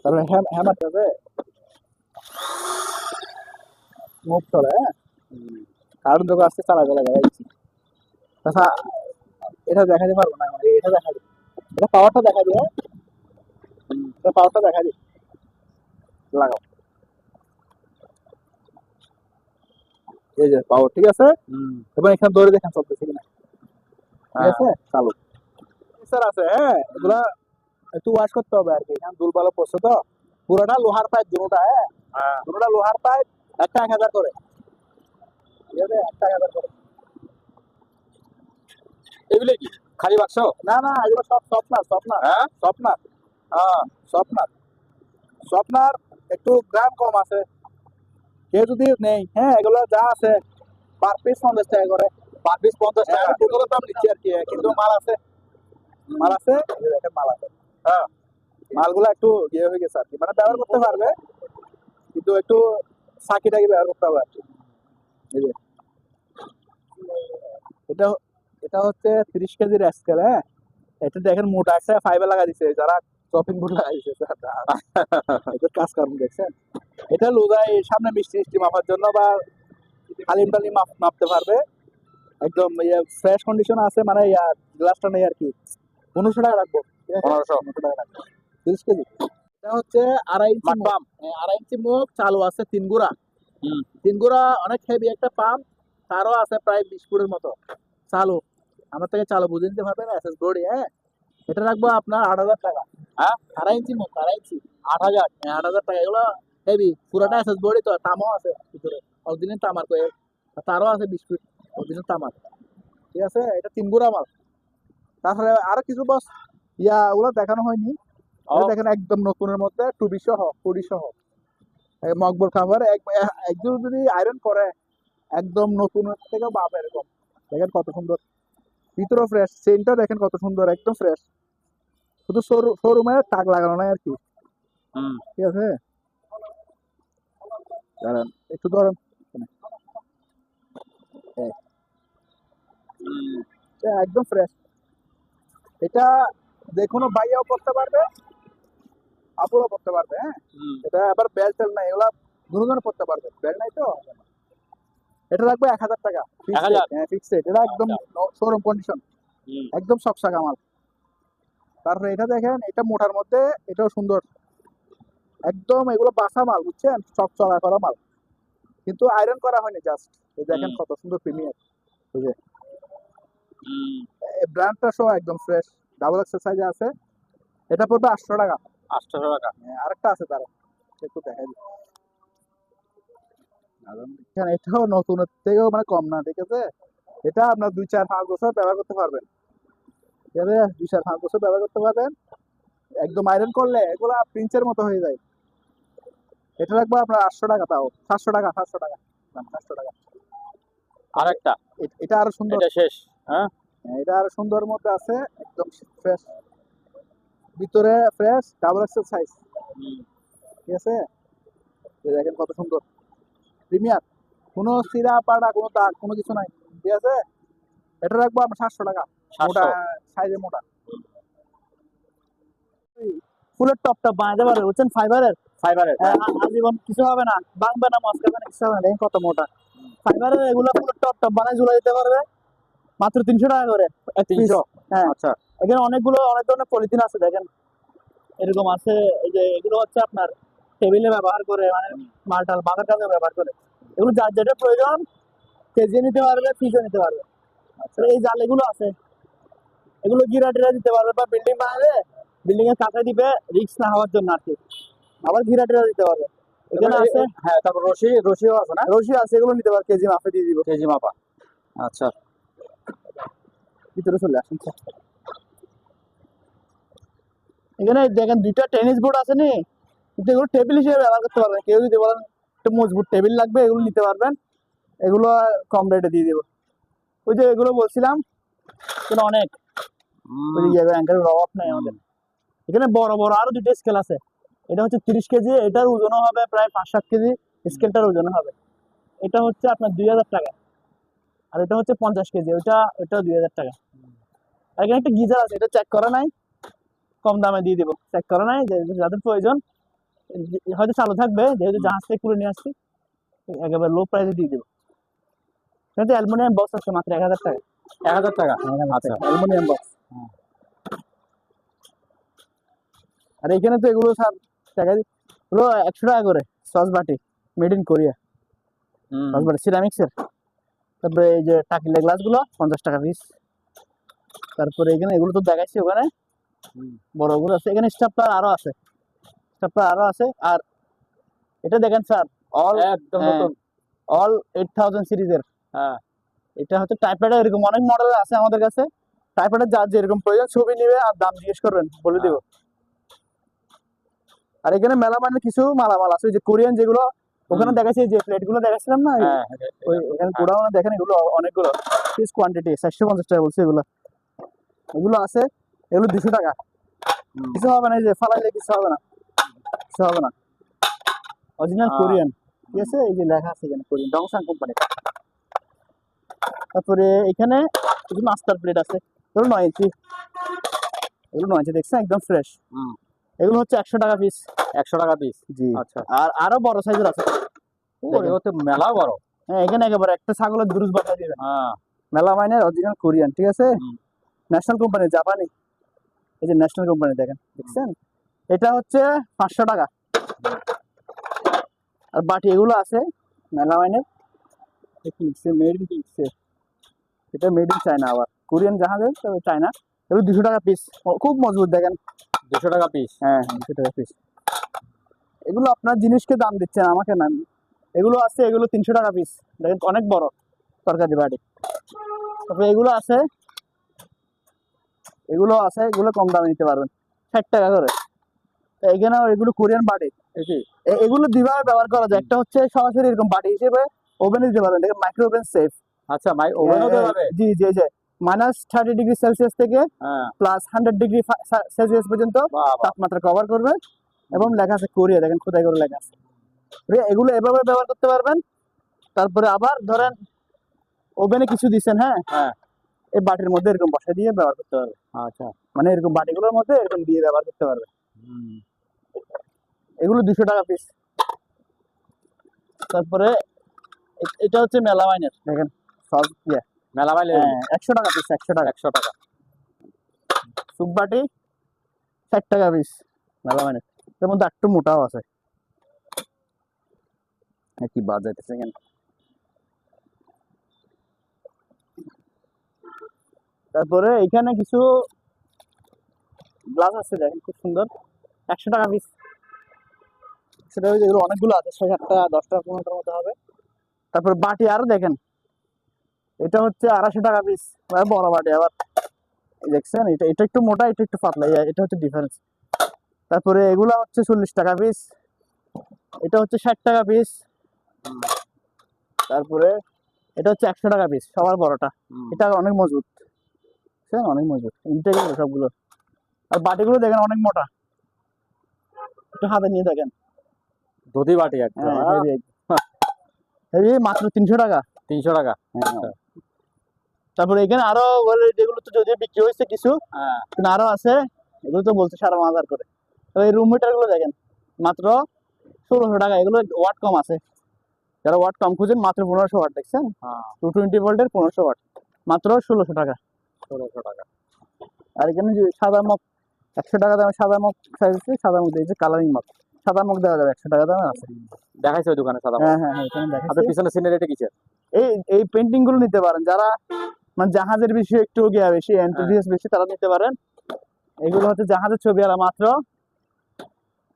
তারপরে হ্যামার হবে, মুভ চলে। হ্যাঁ, কারণ যখন আসছে চালা চালা দেখা দিচ্ছি। আচ্ছা, এটা দেখা দিতে পারবো না, এটা দেখা দিই, এটা পাওয়ারটা দেখা দিই। এটা পাওয়ারটা দেখা দিই, লাগাও। এই যে পাওয়ার, ঠিক আছে। এবং এখানে ধরে দেখেন চলতেছে কিনা। ঠিক আছে, চালু। স্যার আছে, হ্যাঁ, এগুলা একটু ওয়াশ করতে হবে আর কি, এখানে দুল ভালো পড়ছে তো। পুরোটা লোহার পাইপ, দুটোটা। হ্যাঁ, দুটোটা লোহার পাইপ, একটা 1000 করে। ঠিক আছে, একটা 1000 করে। এগুলো কি খালি বাক্স? না না, এগুলো সব স্বপ্নার, স্বপ্নার। হ্যাঁ, স্বপ্নার, স্বপ্নার, স্বপ্নার। একটু গ্রাম কম আছে, কেউ যদি নেই, হ্যাঁ, এগুলো যা আছে পার পিস 50 টাকা করে। পার পিস 50 টাকা। আমি বোতলের দাম নিচ্ছি আর কি, কিন্তু মাল আছে, মাল আছে, এই যে দেখেন মাল আছে। হ্যাঁ, মালগুলো একটু ইয়ে হয়ে গেছে আর কি, মানে ব্যবহার করতে পারবে কিন্তু একটু সাকিটাকে ব্যবহার করতে হবে আর কি। এই যে এটা এটা হচ্ছে 30 কেজির স্কেল। হ্যাঁ, এটা দেখেন মোটা একটা ফাইবার লাগা দিছে যারা চপিং বোর্ড লাগা দিছে এটা কাজ কারণ দেখছেন। এটা লোজাই সামনে মিষ্টি মিষ্টি মাপার জন্য বা হালিম টালিম মাপতে পারবে। একদম ফ্রেশ কন্ডিশন আছে, মানে গ্লাসটা নেই আর কি। 1500 টাকা রাখবো, ঠিক আছে? 1500 1500 টাকা রাখবো 30 কেজি। এটা হচ্ছে 2.5 ইঞ্চি মাঠ পাম্প। 2.5 ইঞ্চি মুখ চালু আছে 3 গুড়া। হুম 3 গুড়া অনেক হেভি একটা পাম্প, তারও আছে প্রায় 20 ফুটের মতো চালু। আমার থেকে চালু বুঝে নিতে পারবেন এসএস বডি। হ্যাঁ, এটা রাখবো আপনার 8,000 টাকা। হ্যাঁ 2.5 ইঞ্চি মুখ, 2.5 ইঞ্চি 8000। 8,000 টাকা। এগুলো হেভি পুরোটা এসএস বডি, তো তামও আছে ভিতরে, অরিজিনাল তামার কয়ে, তারও আছে 20 ফিট অরিজিনাল তামার, ঠিক আছে? এটা 3 গুড়া মাল। তারপরে আরো কিছু বস ওগুলো দেখানো হয়নি। এটা দেখেন একদম নতুনের মধ্যে টুবি সহ পুডি সহ মকবর খাবার একজন যদি আয়রন করে একদম নতুনের থেকে বাপ এরকম। দেখেন কত সুন্দর, ভিতরে ফ্রেশ, চেনটা দেখেন কত সুন্দর, একদম ফ্রেশ। শুধু শোরুমে টাক লাগানো নাই আর কি, হুম ঠিক আছে? দাঁড়ান একটু ধরেন, এটা একদম ফ্রেশ। এটা যে কোনো ভাইয়াও করতে পারবে, আপুরও করতে পারবে। হ্যাঁ, হুম এটা আবার বেল্ট টেল নাই, এগুলা দুজনে করতে পারবে, বেল্ট নাই তো। এটা রাখবে 1,000 টাকা 1000। হ্যাঁ ফিক্সড। এটা একদম শোরুম কন্ডিশন, হুম একদম সকসাকা মাল। তারপরে এটা দেখেন, এটা মোটার মধ্যে, এটাও সুন্দর একদম। এগুলো বাসা মাল, বুঝছেন, চকচকা করা মাল, কিন্তু আয়রন করা হয়নি জাস্ট। এই দেখেন হুম কত সুন্দর প্রিমিয়ার, এই যে হুম ব্র্যান্ডটা সহ একদম ফ্রেশ, ডাবল এক্সেল সাইজে আছে। এটা পড়বে 800 টাকা। 800 টাকা। আরেকটা আছে তার, একটু দেখাই দিই। দেখেন, এটাও নতুনের থেকেও মানে কম না, ঠিক আছে? এটা আপনার 2-4-5 বছর ব্যবহার করতে পারবেন, ঠিক আছে? 2-4-5 বছর ব্যবহার করতে পারবেন। একদম আয়রন করলে এগুলা প্রিন্সের মতো হয়ে যায়। এটা রাখবো আপনার 800 টাকা, তাও 700 টাকা, 700 টাকা, 700 টাকা। আরেকটা এটা আরো সুন্দর। এটা শেষ। হ্যাঁ এটা আরো সুন্দর মধ্যে আছে, একদম ফ্রেশ, ভিতরে ফ্রেশ, ডাবল এক্সেল সাইজ, হুম ঠিক আছে? এই দেখেন কত সুন্দর প্রিমিয়ার, কোনো সিরা পাড়া কোনো দাগ কোনো কিছু নাই, ঠিক আছে? এটা রাখবো আপনার 700 টাকা, মোটা 700। সাইজে মোটা। ফুলের টপটা বানাতে পারবে, বুঝছেন, ফাইবারের। ফাইবারের। আজীবন কিছু হবে না, ভাঙবে না, মস্কাবে না, কিছু হবে না। দেখেন কত মোটা ফাইবারের, এগুলো ফুলের টপ বানায় ঝুলে দিতে পারবে মাত্র 300 টাকা করে এক পিস। 300। হ্যাঁ, আচ্ছা এখানে অনেকগুলো অনেক ধরনের পলিথিন আছে দেখেন, এরকম আছে। এই যে এগুলো হচ্ছে আপনার টেবিলে ব্যবহার করে, মানে মালটাল বাঁধার কাজে ব্যবহার করে। এগুলো যার যেটা প্রয়োজন কেজি নিতে পারবে, পিসও নিতে পারবে। আচ্ছা, এই জাল এগুলো আছে, এগুলো গিরা টিরা দিতে পারবে, বা বিল্ডিং বানাবে, বিল্ডিং এর কাছে দিবে রিস্ক না হওয়ার জন্য আর কি। আবার ঘিরা টিরা দিতে পারবে, এখানে আছে। হ্যাঁ তারপর রশিও আছে না? রশি আছে, এগুলো নিতে পারবে, কেজি মাপে দিয়ে দিব। কেজি মাপা। আচ্ছা ভিতরে চলে আসুন। এখানে দেখেন 2টা টেনিস বোর্ড আছে নি, কিন্তু এগুলো টেবিল হিসেবে ব্যবহার করতে পারবেন। কেউ যদি বলেন একটু মজবুত টেবিল লাগবে, এগুলো নিতে পারবেন, এগুলো কম রেটে দিয়ে দেবো। ওই যে এগুলো বলছিলাম, এখানে অনেক ওই যে অ্যাঙ্কারের অভাব নেই আমাদের। এখানে বড় বড় আরো 2টা স্কেল আছে। এটা হচ্ছে 30 কেজি, এটার ওজনও হবে প্রায় 5-7 কেজি, স্কেলটার ওজন হবে। এটা হচ্ছে আপনার 2,000 টাকা, আর এটা হচ্ছে 50 কেজি, ওটা 2,000 টাকা। আর এখানে একটা গিজার আছে, এটা চেক করা নাই, কম দামে দিয়ে দিব। চেক করা নাই, যাদের প্রয়োজন হয়তো চালু থাকবে, যেহেতু জাহাজ থেকে তুলে নিয়ে আসছি, একেবারে লো প্রাইসে দিয়ে দেবো। কিন্তু অ্যালুমিনিয়াম বক্স আছে মাত্র 1,000 টাকা। 1000 টাকা। আচ্ছা অ্যালুমিনিয়াম বক্স। আর এখানে তো এগুলো স্যার টাকা এগুলো 100 টাকা করে সস বাটি, মেড ইন কোরিয়া সস বাটি সিরামিক্সের। তারপরে এই যে টাকিলা গ্লাস গুলো 50 টাকা পিস। তারপরে এখানে এগুলো তো দেখাইছি, ওখানে বড় গুলো আছে। এখানে স্টাফটার আরো আছে, আর এটা দেখেন স্যার, অল একদম নতুন। অল 8000 সিরিজের। হ্যাঁ এটা হচ্ছে টাইপরাইটার, এরকম অনেক মডেল আছে আমাদের কাছে। টাইপরাইটার যার যেরকম প্রয়োজন ছবি নিবে আর দাম জিজ্ঞেস করবেন, বলে দিব। আর এখানে মেলামানের কিছু মালামাল আছে, ওই যে কোরিয়ান যেগুলো ওখানে দেখাচ্ছি, যে প্লেট গুলো দেখাচ্ছিলাম না, হ্যাঁ ওই এখানে গোডাউনে দেখেন, এগুলো অনেকগুলো পিস কোয়ান্টিটি 450 টাকা বলছে। এগুলো আছে, এগুলো 200 টাকা। কিছু হবে না, এই যে ফালাইলে কিছু হবে না, কিছু হবে না, অরিজিনাল কোরিয়ান। ঠিক আছে, এই যে লেখা আছে এখানে কোরিয়ান, ডংসাং কোম্পানি। তারপরে এখানে কিছু মাস্টার প্লেট আছে, ধরুন 9 ইঞ্চি, এগুলো 9 ইঞ্চি দেখছেন, একদম ফ্রেশ। এগুলো হচ্ছে 100 টাকা পিস। 100 টাকা পিস। জি। আচ্ছা। আর আরো বড় সাইজের আছে, ওরে ও তো মেলা বড়। হ্যাঁ, এখানে একেবারে একটা ছাগলের দুরুস বাটা দিবেন। হ্যাঁ। মেলা মাইনের অরিজিনাল কোরিয়ান। ঠিক আছে, ন্যাশনাল কোম্পানি, জাপানি। এই যে ন্যাশনাল কোম্পানি দেখেন, দেখছেন, এটা হচ্ছে 500 টাকা। আর বাটি এগুলো আছে মেলা মাইনের, মেড ইন কিংসে, এটা মেড ইন চায়না, আবার কোরিয়ান জাহাজের, তবে চায়না। এগুলো 200 টাকা পিস, খুব মজবুত দেখেন। 200 টাকা পিস। হ্যাঁ, 200 টাকা পিস। এগুলো আপনার জিনিসকে দাম দিচ্ছেন, আমাকে না। এগুলো আছে, এগুলো 300 টাকা পিস, দেখেন অনেক বড় তরকারি বাটি। তারপরে এগুলো আছে, এগুলো আছে, এগুলো কম দামে নিতে পারবেন, 60 টাকা করে। তো এখানে এগুলো কোরিয়ান বাটি। এগুলো দুইভাবে ব্যবহার করা যায়, একটা হচ্ছে সরাসরি এরকম বাটি হিসেবে ওভেনে দিতে পারবেন, দেখেন মাইক্রো ওভেন সেফ। আচ্ছা, ওভেনও দেওয়া যাবে? জি জি জি, -30°C থেকে +100° সেলসিয়াস পর্যন্ত তাপমাত্রা কভার করবে, এবং লেখা আছে কোরিয়া, দেখেন খোদাই করে লেখা আছে। এগুলো এভাবে ব্যবহার করতে পারবেন। তারপরে আবার ধরেন ওভেনে কিছু দিচ্ছেন, হ্যাঁ, এই বাটির মধ্যে এরকম বসা দিয়ে ব্যবহার করতে পারবে। আচ্ছা, মানে এরকম বাটিগুলোর মধ্যে এরকম দিয়ে ব্যবহার করতে পারবে। এগুলো 200 টাকা পিস। তারপরে এটা হচ্ছে মেলামাইনের, দেখেন সব মেলামাইনের 100 টাকা পিস, 100 টাকা। 100 টাকা। সুপ বাটি 60 টাকা পিস মেলামাইনের, এর মধ্যে একটু মোটাও আছে। কি বাজাইতেছে কেন? তারপরে এখানে কিছু গ্লাস আছে, দেখেন খুব সুন্দর, 100 টাকা পিস। সেটা এগুলো অনেকগুলো আছে, 6-7টা 10টা 15টার মতো হবে। তারপর বাটি আরো দেখেন, এটা হচ্ছে 250 টাকা পিস, বড় বাটি আবার, দেখছেন, এটা এটা একটু মোটা, এটা একটু পাতলা, এটা হচ্ছে ডিফারেন্স। তারপরে এগুলা হচ্ছে 40 টাকা পিস, এটা হচ্ছে 60 টাকা পিস। তারপরে এটা হচ্ছে 100 টাকা পিস, সবার বড়টা। এটা অনেক মজবুত, অনেক মজবুত, ইন্টেগ্রেটেড সবগুলো। আর বাটিগুলো দেখেন অনেক মোটা, একটু হাতে নিয়ে দেখেন, ধুতি বাটি একটা। হেভি, মাত্র 300 টাকা। 300 টাকা। তারপরে এখানে আরো যেগুলো তো যদি বিক্রি হয়েছে কিছু, কিন্তু আরো আছে, এগুলো তো বলছে 5,500 করে। তো এই রুম হিটার গুলো দেখেন মাত্র 1600 টাকা। এগুলো ওয়াট কম আছে, যারা ওয়াট কম খুঁজেন, মাত্র 1500 ওয়াট, দেখছেন, 220 ভোল্টের 1500 ওয়াট, মাত্র 1600 টাকা। 1600 টাকা। আর এখানে যে সাদা মগ, 100 টাকা দামে সাদা মগ সাইজ, সাদা মগ দিয়েছে, কালারিং মগ, সাদা মগ দেওয়া যাবে, 100 টাকা দামে আছে। দেখাইছে ওই দোকানে সাদা মগ? হ্যাঁ হ্যাঁ, এখানে দেখাইছে। আপনার পিছনে সিনারি এটা কিসের? এই এই পেইন্টিং গুলো নিতে পারেন, যারা মানে জাহাজের বিষয়ে একটু গিয়া বেশি এন্থুজিয়াস্ট বেশি, তারা নিতে পারেন। এগুলো হচ্ছে জাহাজের ছবি, আর মাত্র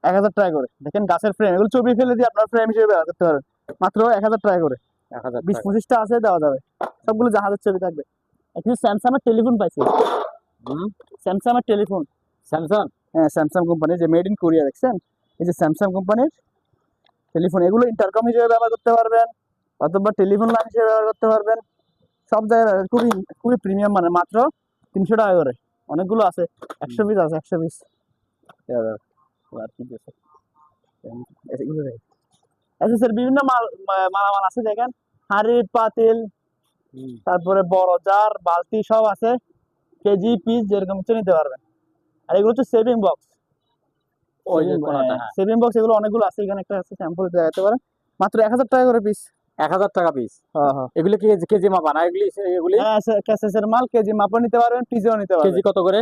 1000 টাকা করে। দেখেন গাছের ফ্রেম, এগুলো ছবি ফেলে দিয়ে আপনার ফ্রেম হিসেবে ব্যবহার করতে পারেন, মাত্র 1000 টাকা করে। 20-25টা আছে, দেওয়া যাবে, সবগুলো জাহাজের ছবি থাকবে। কিছু স্যামসাং এর টেলিফোন পাইছি, স্যামসাং এর টেলিফোন, স্যামসাং, হ্যাঁ স্যামসাং কোম্পানি, যে মেড ইন কোরিয়া, দেখছেন, এই যে স্যামসাং কোম্পানির টেলিফোন। এগুলো ইন্টারকম হিসেবে ব্যবহার করতে পারবেন, অথবা টেলিফোন লাইন হিসেবে ব্যবহার করতে পারবেন, সব জায়গায়। খুবই খুবই প্রিমিয়াম, মানে মাত্র 300 টাকা করে। অনেকগুলো আছে, 100 পিস আছে, 100 পিস। বিভিন্ন মালামাল আছে, দেখেন, হাঁড়ি পাতিল, তারপরে বড় জার, বালতি, সব আছে, কেজি পিস যেরকম হচ্ছে নিতে পারবেন। আর এগুলো হচ্ছে সেভিং বক্স, সেভিং বক্স, এগুলো অনেকগুলো আছে, এখানে একটা আছে, স্যাম্পল দেখাতে পারেন, মাত্র 1000 টাকা করে পিস। 1000 টাকা পিস। এগুলো কি কেজি মাপা না? এগুলি ক্যাসেসের মাল, কেজি মাপও নিতে পারবেন, পিসও নিতে পারবেন। কেজি কত করে?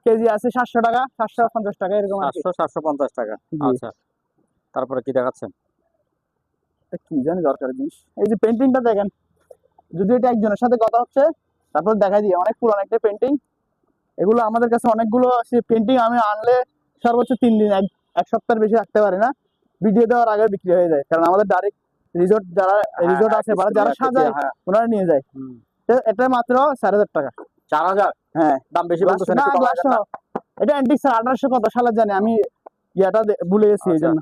কেজি আছে 700 টাকা, 750 টাকা, এরকম 700-750 টাকা। আচ্ছা, তারপরে কি দেখাচ্ছেন? কি জানি দরকারি জিনিস। এই যে পেন্টিংটা দেখেন, যদি এটা একজনের সাথে কথা হচ্ছে, তারপর দেখাই দিয়ে, অনেক পুরান একটা পেন্টিং। এগুলো আমাদের কাছে অনেকগুলো পেন্টিং আমি আনলে সর্বোচ্চ 3 দিন, এক সপ্তাহের বেশি রাখতে পারি না, ভিডিও দেওয়ার আগে বিক্রি হয়ে যায়। কারণ আমাদের ডাইরেক্ট রিসোর্ট, যারা রিসোর্ট আছে বা যারা সাজায়, ওনারা নিয়ে যায়। এটা মাত্র 4500 টাকা। 4000? হ্যাঁ, দাম বেশি বলতেছেন। এটা অ্যান্টিক স্যার, 1800 কত সালে জানি আমি, ইয়াটা ভুলে গেছি, এই জন্য।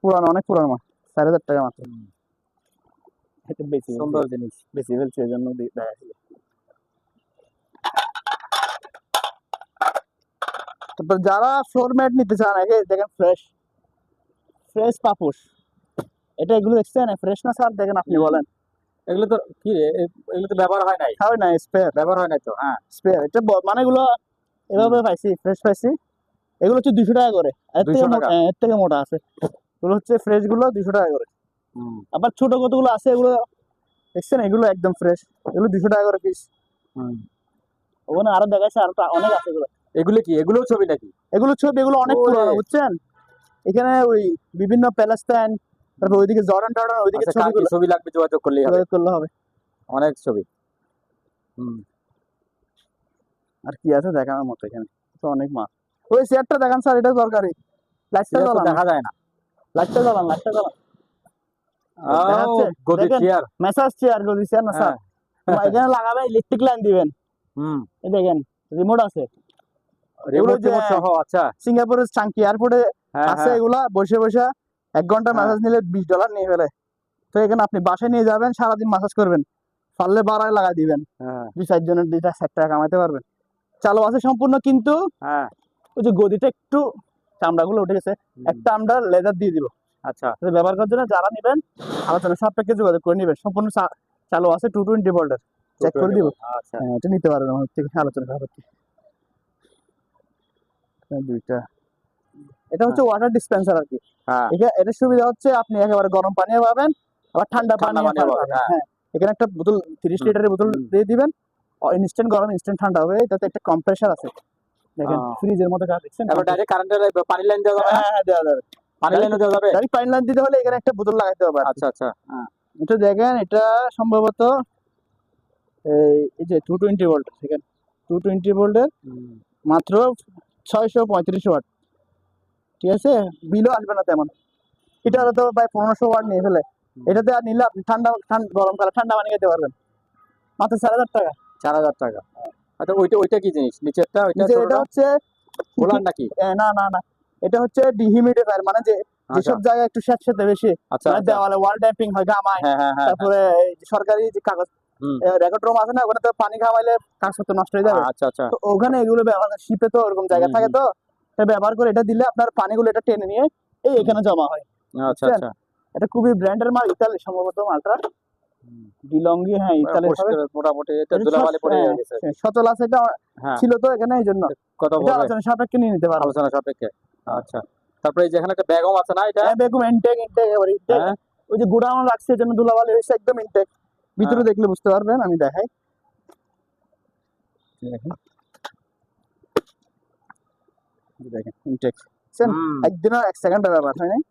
পুরানো, অনেক পুরানো মাল, 4500 টাকা মাত্র। এটা বেশি সুন্দর জিনিস, বেশি ফেলছি, এই জন্য দেখা তারপর যারা ফ্লোর ম্যাট নিতে চান আগে দেখেন ফ্রেশ ফ্রেশ পাপোশ, এটা এগুলো দেখছেন ফ্রেশ না স্যার? দেখেন আপনি বলেন। এগুলো তো কি রে, এগুলো তো ব্যবহার হয় নাই, হয় না স্পেয়ার, ব্যবহার হয় নাই তো। হ্যাঁ, স্পেয়ার এটা মানে এগুলো এভাবে পাইছি, ফ্রেশ পাইছি। এগুলো হচ্ছে 200 টাকা করে, এর থেকে 200 টাকা। এর থেকে মোটা আছে। এগুলো হচ্ছে ফ্রেশ গুলো 200 টাকা করে। হুম, আবার ছোট কতগুলো আছে এগুলো দেখছেন, এগুলো একদম ফ্রেশ, এগুলো 200 টাকা করে পিস। হুম। ওখানে আরো দেখাচ্ছে, আরো অনেক আছে এগুলো। এগুলো কি, এগুলোও ছবি নাকি? এগুলো ছবি, এগুলো অনেক ওরে। পুরনো বুঝছেন। এখানে ওই বিভিন্ন প্যালেস্টাইন, তারপর ওইদিকে জর্ডান টর্ডান, ওইদিকে আচ্ছা, কার কি ছবিগুলো ছবি লাগবে যোগাযোগ করলেই হবে, যোগাযোগ করলে হবে। অনেক ছবি। হুম। আর কি আছে দেখানোর মতো এখানে, তো অনেক মাছ। ওই চেয়ারটা দেখান স্যার, এটা দরকারি। লাইটটা এটা তো জ্বালান, দেখা যায় না। লাইটটা জ্বালান, লাইটটা জ্বালান। দেখা আও, যাচ্ছে? গদি দেখেন, চেয়ার। মেসাজ চেয়ার, গদি চেয়ার না স্যার। হ্যাঁ। এখানে লাগাবে, ইলেকট্রিক লাইন দিবেন। হুম। এই দেখেন রিমোট আছে। এগুলো রিমোট যে টিমোট সহ, আচ্ছা। সিঙ্গাপুরের চাঙ্কি এয়ারপোর্টে হ্যাঁ, আছে, হ্যাঁ, এগুলা বসে বসে 1 ঘন্টা হ্যাঁ। ম্যাসাজ নিলে $20 নিয়ে ফেলে। তো এখানে আপনি বাসায় নিয়ে যাবেন, সারাদিন ম্যাসাজ করবেন, পারলে বাড়ায় লাগাই দিবেন, হ্যাঁ, 2-4 জনের 2-4 টাকা কামাইতে পারবেন। চালু আছে সম্পূর্ণ, কিন্তু হ্যাঁ। ওই যে গদিটা একটু চামড়াগুলো উঠে গেছে, একটা আমরা লেদার দিয়ে দিব। আচ্ছা, তো ব্যবহার করার জন্য যারা নেবেন আলোচনা সাপেক্ষে যোগাযোগ করে নেবেন। সম্পূর্ণ চালু আছে 220 ভোল্টের, চেক করে দিব। আচ্ছা। হ্যাঁ, এটা নিতে পারবেন আমার থেকে আলোচনা সাপেক্ষে। দুইটা, এটা হচ্ছে ওয়াটার ডিসপেন্সার আর কি। হ্যাঁ, এটার সুবিধা হচ্ছে আপনি একেবারে গরম পানিও পাবেন, আবার ঠান্ডা ঠান্ডা পানিও পানিও পাবেন। পাবেন, হ্যাঁ। হ্যাঁ, এখানে একটা বোতল 30 হুম, লিটারের বোতল হুম। দিয়ে দিবেন, ইনস্ট্যান্ট গরম ইনস্ট্যান্ট ঠান্ডা হবে। এটাতে একটা কম্প্রেসার আছে, দেখেন ফ্রিজের মতো কাজ, দেখছেন? তারপর ডাইরেক্ট কারেন্টের পানি লাইন দেওয়া যাবে না? হ্যাঁ হ্যাঁ, দেওয়া যাবে। পানি লাইনও দেওয়া যাবে? ডাইরেক্ট পাইপ লাইন দিতে হলে এখানে একটা বোতল লাগাতে হবে আর কি। আচ্ছা, আচ্ছা। হ্যাঁ। এটা দেখেন, এটা সম্ভবত এই যে 220 ভোল্ট, দেখেন 220 ভোল্টের, হুম। মাত্র 635 ওয়াট। ঠিক আছে, বিলও আসবে না তেমন। এটা তো প্রায় 1500 ওয়াট নিয়ে ফেলে। এটাতে আর নিলে আপনি গরমকালে ঠান্ডা পানি খেতে পারবেন, মাত্র 4000 টাকা। 4000 টাকা। আচ্ছা, ওইটা ওইটা কি জিনিস নিচেরটা? ওইটা নিচে এটা ছোটটা হচ্ছে গোলার নাকি? না না না, এটা হচ্ছে ডিহিউমিডিফায়ার, মানে যে যেসব জায়গায় একটু স্যাঁতসেঁতে বেশি, আচ্ছা, মানে আচ্ছা। দেওয়ালে ওয়াল ড্যাম্পিং হয়, গামায়, হ্যাঁ, হ্যাঁ, হ্যাঁ, তারপরে এই যে সরকারি যে কাগজ হুম। রেকর্ড রুম আছে না, ওখানে তো পানি খাওয়াইলে কাগজপত্র নষ্ট হয়ে যাবে। আচ্ছা, আচ্ছা। তো ওখানে এগুলো ব্যবহার, শিপে তো ওরকম জায়গা হুম, থাকে, হুম। তো এটা ব্যবহার করে এটা দিলে আপনার পানিগুলো এটা টেনে নিয়ে এখানে জমা হয়। আচ্ছা, বুঝছেন? আচ্ছা। এটা খুবই ব্র্যান্ডের মাল, ইতালি সম্ভবত মালটা, ডিলঙ্গি, হ্যাঁ ইতালির হবে। পরিষ্কার মোটামুটি, এটা ধুলাবালি পড়ে হ্যাঁ, গেছে। সচল আছে এটা, হ্যাঁ। ছিল তো এখানে, এই জন্য কত এটা পড়বে? আলোচনা সাপেক্ষে নিয়ে নিতে পারবো। আলোচনা সাপেক্ষে। আচ্ছা। তারপরে এই যে এখানে একটা বেগম আছে না, এটা? হ্যাঁ, বেগম ইনটেক, ইনটেক এবার ইনটেক। হ্যাঁ। ওই যে গোডাউন রাখছে, এর জন্য ধুলাবালি হয়েছে, একদম ইনটেক। ভিতরে হ্যাঁ। দেখলে বুঝতে পারবেন, আমি দেখাই। দেখেন, দেখেন ইনটেক, হুম। একদিনও 1 সেকেন্ডের ব্যাপার হয় নাই।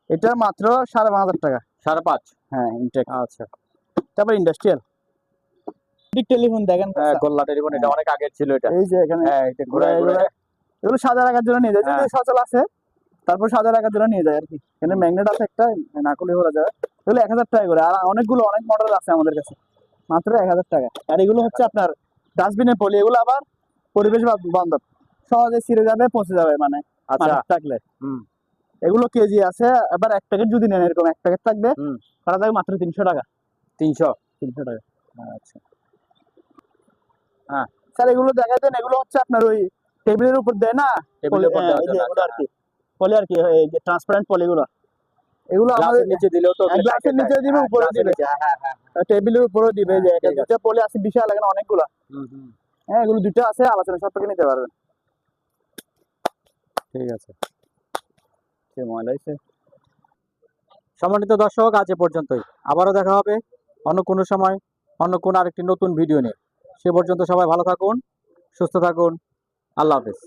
এটা মাত্র 5500 টাকা। 5.5। হ্যাঁ, ইনটেক। আচ্ছা। তারপর ইন্ডাস্ট্রিয়াল টেলিফোন দেখেন, হ্যাঁ, গোল্লা টেলিফোন, এটা অনেক আগের ছিল এটা। এই যে এখানে হ্যাঁ, এটা ঘুরায় ঘুরায়। এগুলো সাজা রাখার জন্য নিয়ে যায়, যদি হ্যাঁ। সচল আছে তারপর সাজা রাখার জন্য নিয়ে যায় আর কি। এখানে ম্যাগনেট আছে একটা, না করলে করা যাবে। এগুলো 1000 টাকা করে, আর অনেকগুলো অনেক মডেল আছে আমাদের কাছে, মাত্র 1000 টাকা। আর এগুলো হচ্ছে আপনার ডাস্টবিনে পলি, এগুলো আবার পরিবেশ বান্ধব, সহজে ছিঁড়ে যাবে, পচে যাবে, মানে আচ্ছা। মাটিতে থাকলে। হুম, এগুলো কেজি আছে, আবার 1 প্যাকেট যদি নেন, এরকম 1 প্যাকেট থাকবে, হুম। করা যাবে মাত্র 300 টাকা। 300। 300 টাকা। আচ্ছা। হ্যাঁ। স্যার এগুলো দেখা দেন, এগুলো হচ্ছে আপনার ওই টেবিলের উপর দেয় না, টেবিলের উপর দেওয়ার এই যে জন্য, এগুলো আচ্ছা, আর কি, পলি আর কি, এই যে ট্রান্সপারেন্ট পলিগুলো, এগুলো আমাদের গ্লাসের নিচে দিলেও তো গ্লাসের নিচে দিবে, উপরে দিবে, হ্যাঁ, হ্যাঁ, হ্যাঁ। টেবিলের উপরেও দিবে। যে ঠিক আছে। দুটা পলি আছে বিশাল, এখানে অনেকগুলো। হুম, হুম। হ্যাঁ, এগুলো দুটো আছে, আলোচনা সাপেক্ষে নিতে পারবেন। ঠিক আছে। সে ময়লা হয়েছে। সম্মানিত দর্শক, আজ এ পর্যন্তই। আবারও দেখা হবে অন্য কোনো সময়, অন্য কোনো আরেকটি নতুন ভিডিও নিয়ে। সে পর্যন্ত সবাই ভালো থাকুন, সুস্থ থাকুন। আল্লাহ হাফেজ।